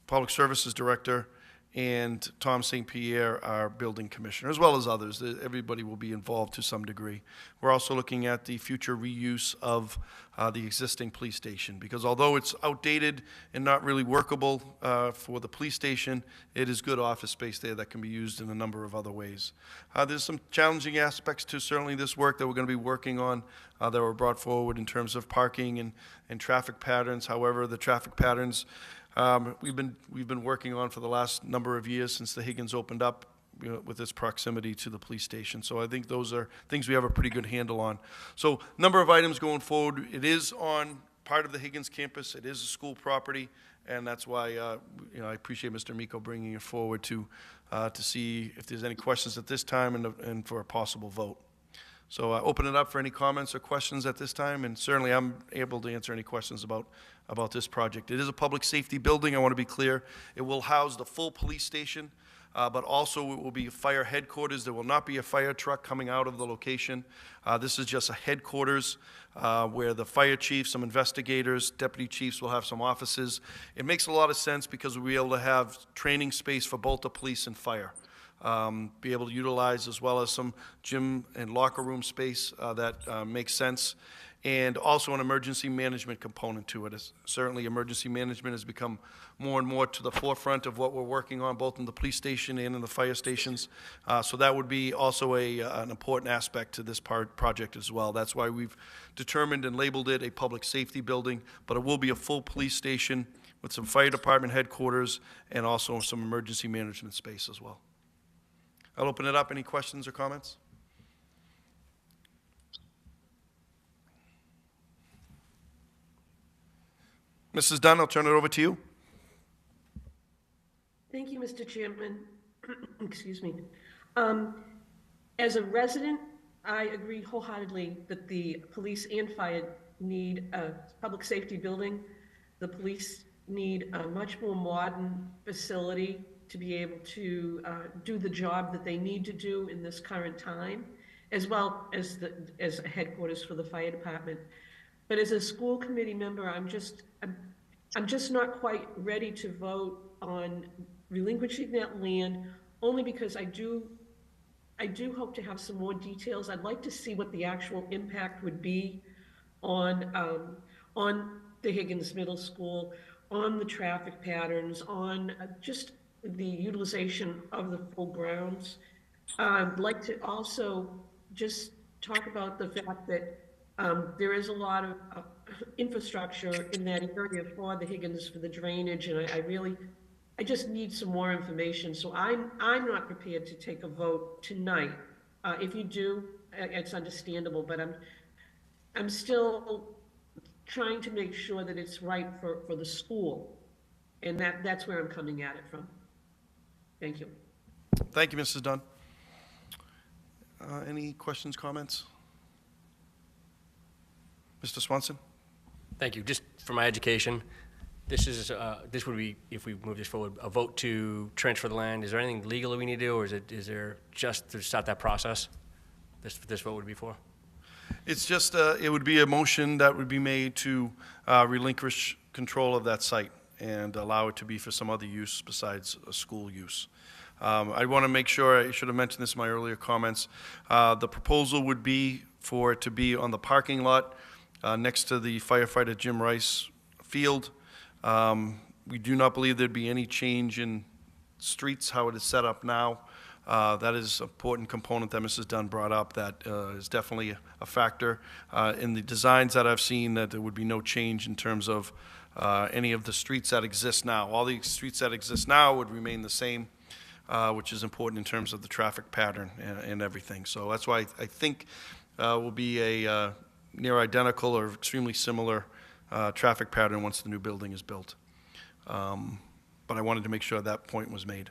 public services director, and Tom St. Pierre, our building commissioner, as well as others. Everybody will be involved to some degree. We're also looking at the future reuse of the existing police station, because although it's outdated and not really workable for the police station, it is good office space there that can be used in a number of other ways. There's some challenging aspects to certainly this work that we're going to be working on that were brought forward in terms of parking and traffic patterns. However, the traffic patterns we've been working on for the last number of years since the Higgins opened up, with its proximity to the police station. So I think those are things we have a pretty good handle on. So number of items going forward. It is on part of the Higgins campus. It is a school property, and that's why I appreciate Mr. Miko bringing it forward to see if there's any questions at this time and for a possible vote. So I open it up for any comments or questions at this time, and certainly I'm able to answer any questions about this project. It is a public safety building, I want to be clear. It will house the full police station, but also it will be a fire headquarters. There will not be a fire truck coming out of the location. This is just a headquarters where the fire chief, some investigators, deputy chiefs will have some offices. It makes a lot of sense because we'll be able to have training space for both the police and fire. be able to utilize, as well as some gym and locker room space that makes sense, and also an emergency management component to it. Certainly, emergency management has become more and more to the forefront of what we're working on, both in the police station and in the fire stations. So that would be also an important aspect to this project as well. That's why we've determined and labeled it a public safety building, but it will be a full police station with some fire department headquarters and also some emergency management space as well. I'll open it up. Any questions or comments? Mrs. Dunn, I'll turn it over to you. Thank you, Mr. Chairman. Excuse me. As a resident, I agree wholeheartedly that the police and fire need a public safety building. The police need a much more modern facility to be able to do the job that they need to do in this current time, as well as as a headquarters for the fire department. But as a school committee member, I'm just not quite ready to vote on relinquishing that land, only because I do hope to have some more details. I'd like to see what the actual impact would be on the Higgins Middle School, on the traffic patterns, on just the utilization of the full grounds. I'd like to also just talk about the fact that there is a lot of infrastructure in that area for the Higgins, for the drainage, and I just need some more information. So I'm not prepared to take a vote tonight. If you do, it's understandable, but I'm still trying to make sure that it's right for the school, and that's where I'm coming at it from. Thank you. Thank you, Mrs. Dunn. Any questions, comments? Mr. Swanson? Thank you. Just for my education, this would be, if we move this forward, a vote to transfer the land. Is there anything legal that we need to do, or is there just to start that process? This vote would be for? It's just, it would be a motion that would be made to relinquish control of that site and allow it to be for some other use besides a school use. I want to make sure, I should have mentioned this in my earlier comments, the proposal would be for it to be on the parking lot next to the firefighter Jim Rice Field. We do not believe there'd be any change in streets, how it is set up now. That is an important component that Mrs. Dunn brought up. That is definitely a factor. In the designs that I've seen, that there would be no change in terms of any of the streets that exist now. All the streets that exist now would remain the same, which is important in terms of the traffic pattern and everything. So that's why I think will be a near identical or extremely similar traffic pattern once the new building is built. But I wanted to make sure that point was made.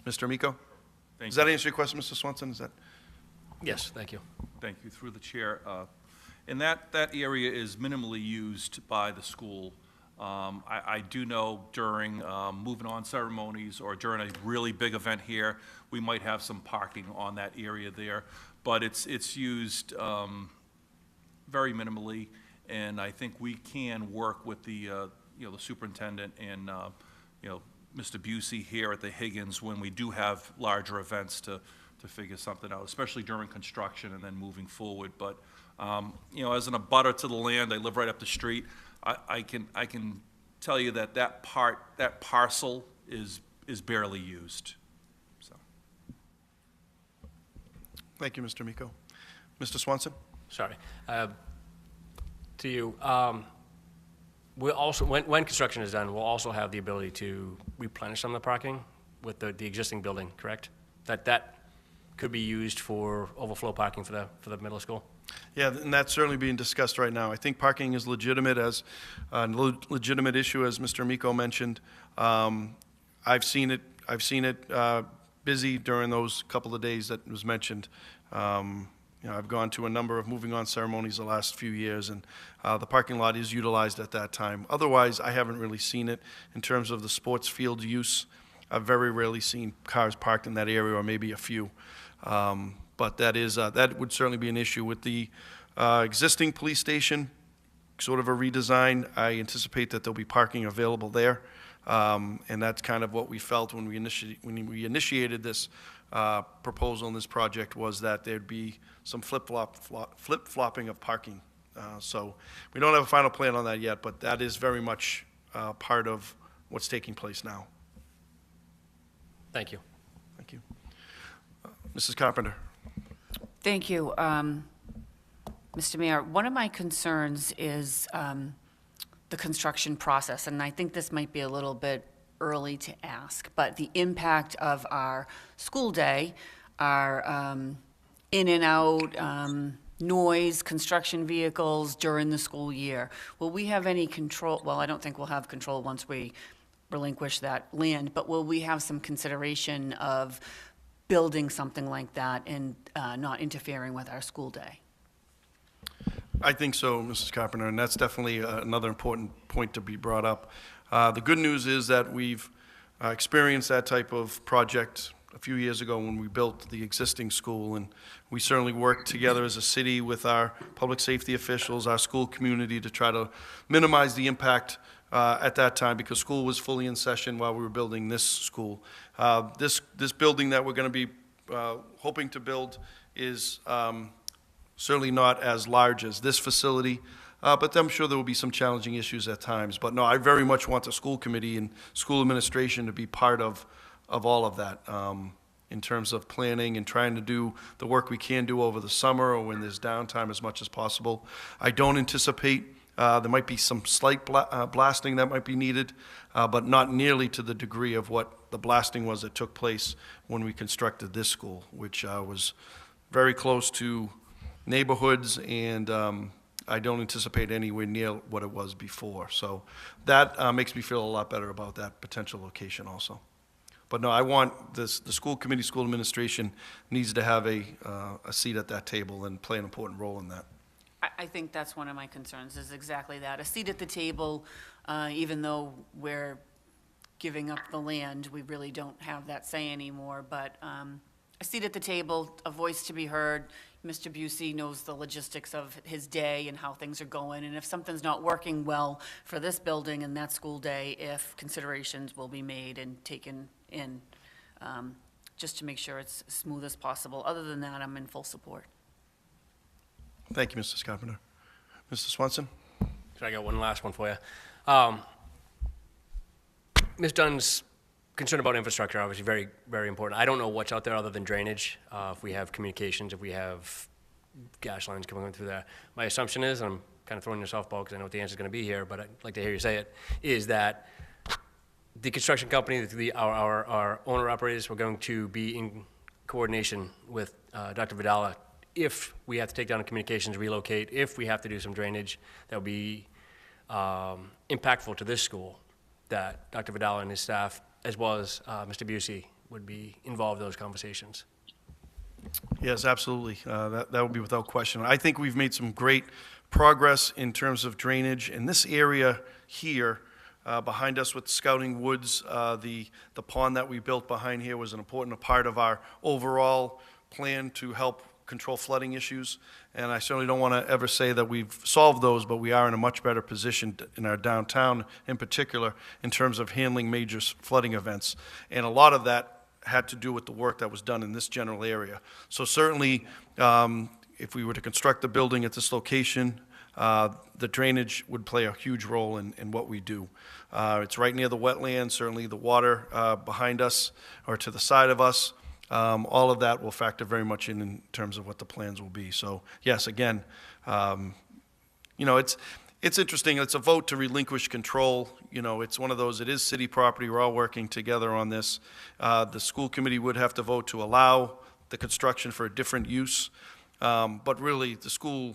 Mr. Amico? Thank Does that answer your question, Mr. Swanson? Is that? Yes, thank you. Thank you, through the chair. And that area is minimally used by the school. I do know during moving on ceremonies or during a really big event here, we might have some parking on that area there, but it's used very minimally, and I think we can work with the the superintendent and Mr. Busey here at the Higgins when we do have larger events to figure something out, especially during construction and then moving forward. But as an abutter to the land, I live right up the street. I can tell you that parcel is barely used. So. Thank you, Mr. Amico. Mr. Swanson? Sorry. To you, we'll also, when construction is done, we'll also have the ability to replenish some of the parking with the existing building, correct? That could be used for overflow parking for the middle school? Yeah, and that's certainly being discussed right now. I think parking is legitimate as a legitimate issue, as Mr. Amico mentioned. I've seen it busy during those couple of days that was mentioned. I've gone to a number of moving on ceremonies the last few years, and the parking lot is utilized at that time. Otherwise, I haven't really seen it in terms of the sports field use. I've very rarely seen cars parked in that area, or maybe a few. But that would certainly be an issue with the existing police station, sort of a redesign. I anticipate that there'll be parking available there, and that's kind of what we felt when we initiated this proposal in this project was that there'd be some flip-flopping of parking. So we don't have a final plan on that yet, but that is very much part of what's taking place now. Thank you. Thank you. Mrs. Carpenter? Thank you. Mr. Mayor, one of my concerns is the construction process, and I think this might be a little bit early to ask, but the impact of our school day, our in and out noise, construction vehicles during the school year. Will we have any control? Well, I don't think we'll have control once we relinquish that land, but will we have some consideration of building something like that and not interfering with our school day? I think so, Mrs. Carpenter, and that's definitely another important point to be brought up. The good news is that we've experienced that type of project a few years ago when we built the existing school, and we certainly worked together as a city with our public safety officials, our school community, to try to minimize the impact at that time, because school was fully in session while we were building this school. This building that we're going to be hoping to build is certainly not as large as this facility, but I'm sure there will be some challenging issues at times. But no, I very much want the school committee and school administration to be part of all of that in terms of planning and trying to do the work we can do over the summer or when there's downtime as much as possible. I don't anticipate there might be some slight blasting that might be needed, but not nearly to the degree of what the blasting was that took place when we constructed this school, which was very close to neighborhoods, and I don't anticipate anywhere near what it was before. So that makes me feel a lot better about that potential location also. But no, I want this, the school committee, school administration needs to have a seat at that table and play an important role in that. I think that's one of my concerns, is exactly that. A seat at the table, even though we're giving up the land, we really don't have that say anymore. But a seat at the table, a voice to be heard. Mr. Busey knows the logistics of his day and how things are going. And if something's not working well for this building and that school day, if considerations will be made and taken in, just to make sure it's as smooth as possible. Other than that, I'm in full support. Thank you, Mrs. Carpenter. Mr. Swanson? So I got one last one for you. Ms. Dunn's concern about infrastructure, obviously very, very important. I don't know what's out there other than drainage. If we have communications, if we have gas lines coming through there. My assumption is, and I'm kind of throwing you a softball because I know what the answer is going to be here, but I'd like to hear you say it, is that the construction company, our owner-operators, we're going to be in coordination with Dr. Vidala if we have to take down the communications, relocate, if we have to do some drainage that will be impactful to this school, that Dr. Vidala and his staff, as well as Mr. Busey, would be involved in those conversations. Yes, absolutely. That would be without question. I think we've made some great progress in terms of drainage. In this area here, behind us with Scouting Woods, the pond that we built behind here was an important part of our overall plan to help control flooding issues. And I certainly don't want to ever say that we've solved those, but we are in a much better position in our downtown in particular in terms of handling major flooding events. And a lot of that had to do with the work that was done in this general area. So certainly, if we were to construct the building at this location, the drainage would play a huge role in what we do. It's right near the wetlands, certainly the water behind us or to the side of us. All of that will factor very much in terms of what the plans will be. So yes, again, it's interesting. It's a vote to relinquish control. It's one of those, it is city property. We're all working together on this. The school committee would have to vote to allow the construction for a different use. But really, the school,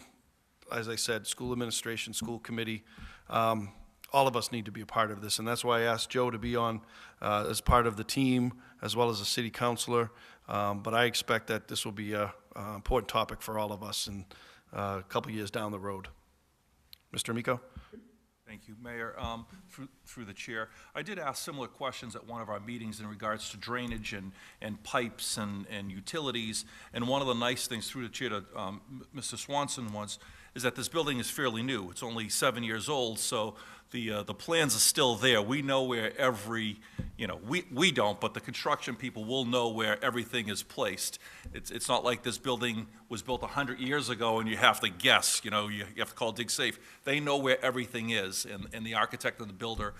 as I said, school administration, school committee, all of us need to be a part of this. And that's why I asked Joe to be on as part of the team, as well as a city councilor. But I expect that this will be an important topic for all of us in a couple years down the road. Mr. Amico? Thank you, Mayor. Through the chair, I did ask similar questions at one of our meetings in regards to drainage and pipes and utilities. And one of the nice things through the chair to Mr. Swanson is that this building is fairly new. It's only 7 years old, so the plans are still there. We know where every, we don't, but the construction people will know where everything is placed. It's not like this building was built 100 years ago and you have to guess, you have to call dig safe. They know where everything is, and the architect and the builder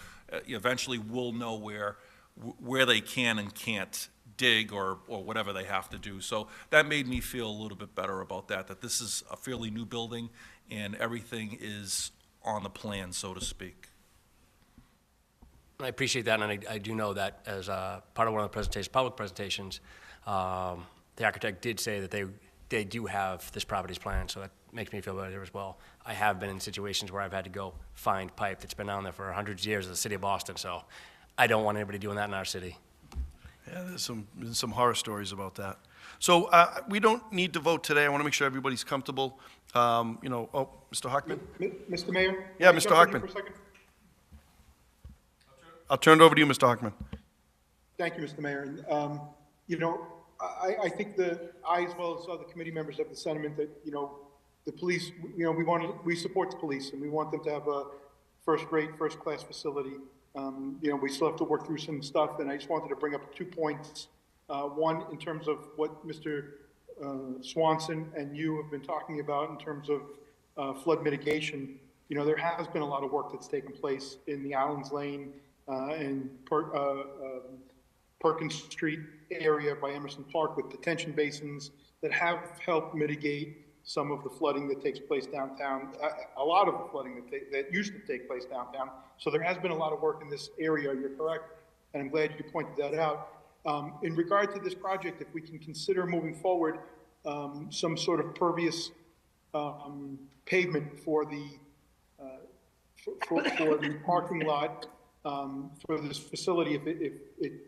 eventually will know where they can and can't dig or whatever they have to do. So that made me feel a little bit better about that this is a fairly new building and everything is on the plan, so to speak. I appreciate that, and I do know that as part of one of the presentations, public presentations, the architect did say that they do have this property's plan, so that makes me feel better as well. I have been in situations where I've had to go find pipe that's been down there for hundreds of years in the city of Boston, so I don't want anybody doing that in our city. Yeah, there's some horror stories about that. So we don't need to vote today. I want to make sure everybody's comfortable. Mr. Hockman? Mr. Mayor? Yeah, Can I Mr. jump in Hockman. here for a second? I'll turn it over to you, Mr. Hockman. Thank you, Mr. Mayor. And, I think that I, as well as other committee members, have the sentiment that, the police, we support the police and we want them to have a first-rate, first-class facility. We still have to work through some stuff, and I just wanted to bring up 2 points. One, in terms of what Mr. Swanson and you have been talking about in terms of flood mitigation. There has been a lot of work that's taken place in the Allens Lane and Perkins Street area by Emerson Park with detention basins that have helped mitigate some of the flooding that takes place downtown, a lot of the flooding that used to take place downtown. So there has been a lot of work in this area, you're correct, and I'm glad you pointed that out. In regard to this project, if we can consider moving forward some sort of pervious pavement for the parking lot for this facility, if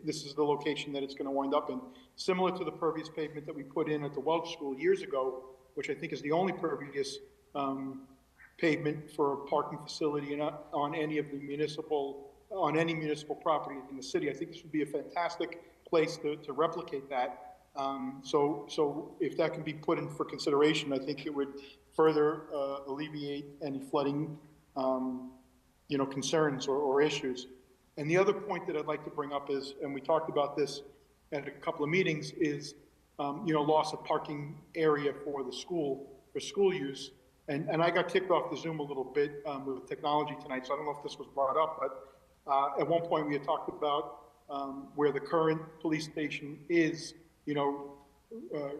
this is the location that it's going to wind up in, similar to the pervious pavement that we put in at the Welch School years ago, which I think is the only pervious pavement for a parking facility on any municipal property in the city. I think this would be a fantastic place to replicate that. So if that can be put in for consideration, I think it would further alleviate any flooding concerns or issues. And the other point that I'd like to bring up is, and we talked about this at a couple of meetings, is loss of parking area for the school, for school use. And I got kicked off the Zoom a little bit with technology tonight, so I don't know if this was brought up, but at one point we had talked about where the current police station is,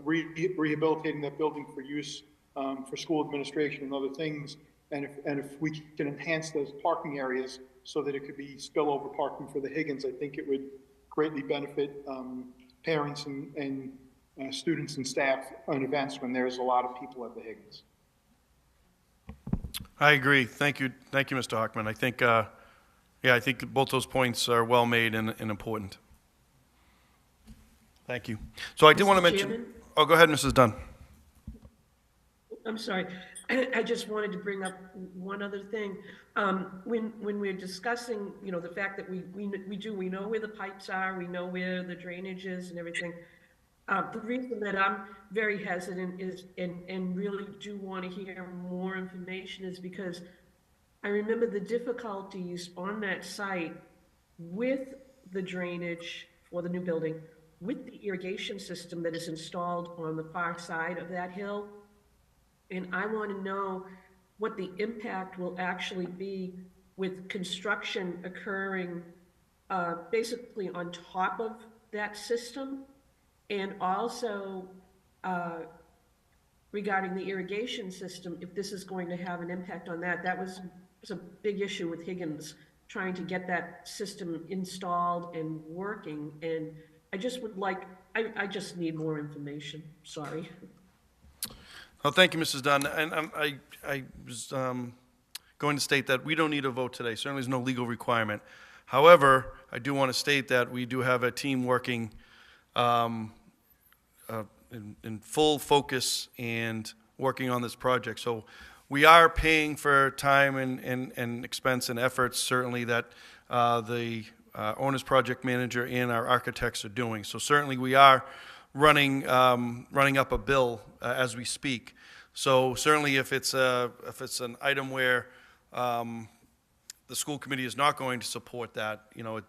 rehabilitating that building for use for school administration and other things. And if we can enhance those parking areas so that it could be spillover parking for the Higgins, I think it would greatly benefit parents and students and staff on events when there's a lot of people at the Higgins. I agree. Thank you, Mr. Hockman. I think both those points are well made and important. Thank you. So I did want to mention. Chairman? Oh, go ahead, Mrs. Dunn. I'm sorry. I just wanted to bring up one other thing. When we're discussing, the fact that we know where the pipes are, we know where the drainage is and everything. The reason that I'm very hesitant is, and really do want to hear more information, is because I remember the difficulties on that site with the drainage for the new building, with the irrigation system that is installed on the far side of that hill. And I want to know what the impact will actually be with construction occurring basically on top of that system. And also regarding the irrigation system, if this is going to have an impact on that. That was a big issue with Higgins, trying to get that system installed and working. And I just would I just need more information, sorry. Well, thank you, Mrs. Dunn. And I was going to state that we don't need a vote today. Certainly there's no legal requirement. However, I do want to state that we do have a team working in full focus and working on this project. So we are paying for time and expense and efforts, certainly, that the owner's project manager and our architects are doing. So certainly we are running up a bill as we speak. So certainly if it's an item where the the school committee is not going to support that,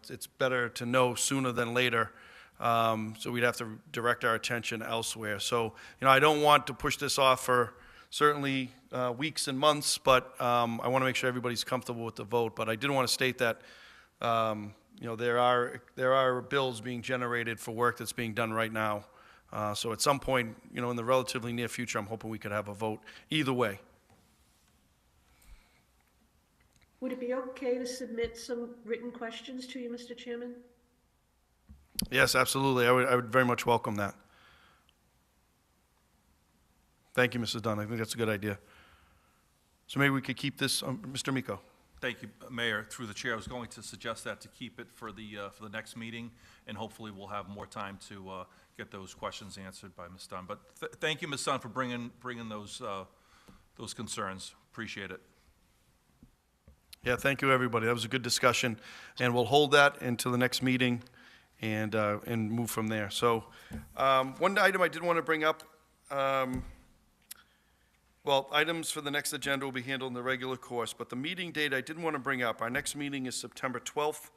it's better to know sooner than later. So we'd have to direct our attention elsewhere. So, I don't want to push this off for certainly weeks and months, but I want to make sure everybody's comfortable with the vote. But I did want to state that, there are bills being generated for work that's being done right now. So at some point, in the relatively near future, I'm hoping we could have a vote either way. Would it be okay to submit some written questions to you, Mr. Chairman? Yes, absolutely. I would very much welcome that. Thank you, Mrs. Dunn. I think that's a good idea. So maybe we could keep this, Mr. Miko. Thank you, Mayor. Through the chair, I was going to suggest that to keep it for the next meeting, and hopefully we'll have more time to get those questions answered by Ms. Dunn. But thank you, Ms. Dunn, for bringing those concerns. Appreciate it. Yeah, thank you, everybody. That was a good discussion, and we'll hold that until the next meeting and move from there. So one item I did want to bring up, items for the next agenda will be handled in the regular course, but the meeting date I did want to bring up, our next meeting is September 12th,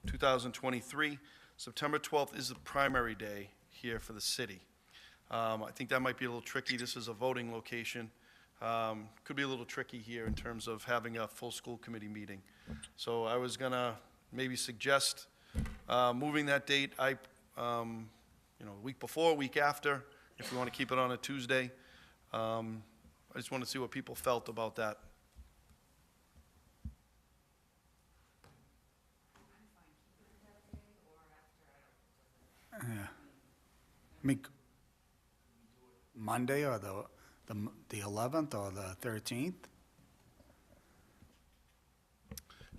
2023. September 12th is the primary day here for the city. I think that might be a little tricky. This is a voting location. Could be a little tricky here in terms of having a full school committee meeting. So I was going to maybe suggest moving that date, a week before, a week after, if we want to keep it on a Tuesday. I just want to see what people felt about that. Yeah. Monday or the 11th or the 13th?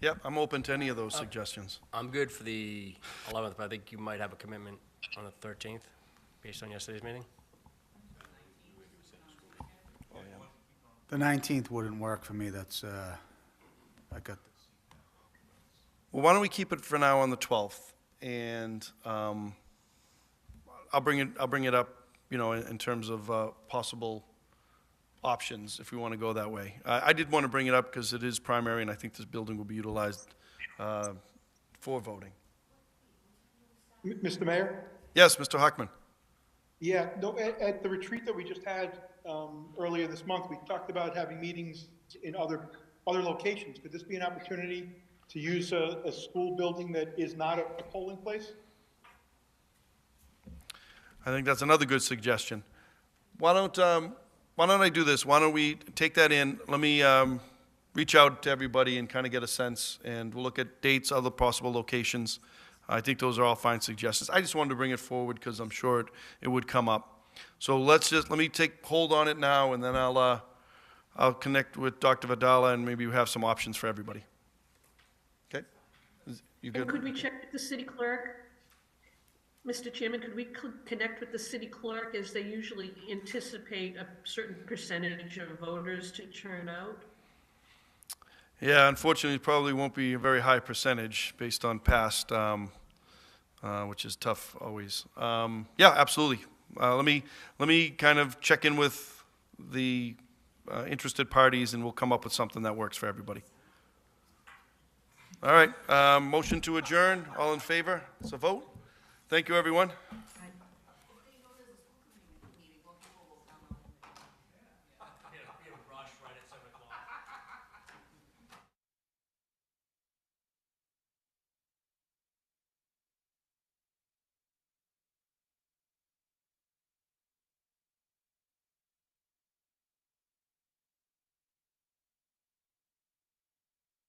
Yep, I'm open to any of those suggestions. I'm good for the 11th, but I think you might have a commitment on the 13th, based on yesterday's meeting. The 19th wouldn't work for me. That's, I got, Well, why don't we keep it for now on the 12th? And I'll bring it up, in terms of possible options if we want to go that way. I did want to bring it up because it is primary, and I think this building will be utilized for voting. Mr. Mayor? Yes, Mr. Hockman. Yeah, no, at the retreat that we just had earlier this month, we talked about having meetings in other locations. Could this be an opportunity to use a school building that is not a polling place? I think that's another good suggestion. Why don't I do this? Why don't we take that in? Let me reach out to everybody and kind of get a sense, and we'll look at dates, other possible locations. I think those are all fine suggestions. I just wanted to bring it forward because I'm sure it would come up. So let me take hold on it now, and then I'll connect with Dr. Vidala, and maybe we have some options for everybody. Okay? You good? And could we check with the city clerk? Mr. Chairman, could we connect with the city clerk, as they usually anticipate a certain percentage of voters to turn out? Yeah, unfortunately, it probably won't be a very high percentage based on past, which is tough always. Yeah, absolutely. Let me kind of check in with the interested parties, and we'll come up with something that works for everybody. All right, motion to adjourn. All in favor? It's a vote. Thank you, everyone.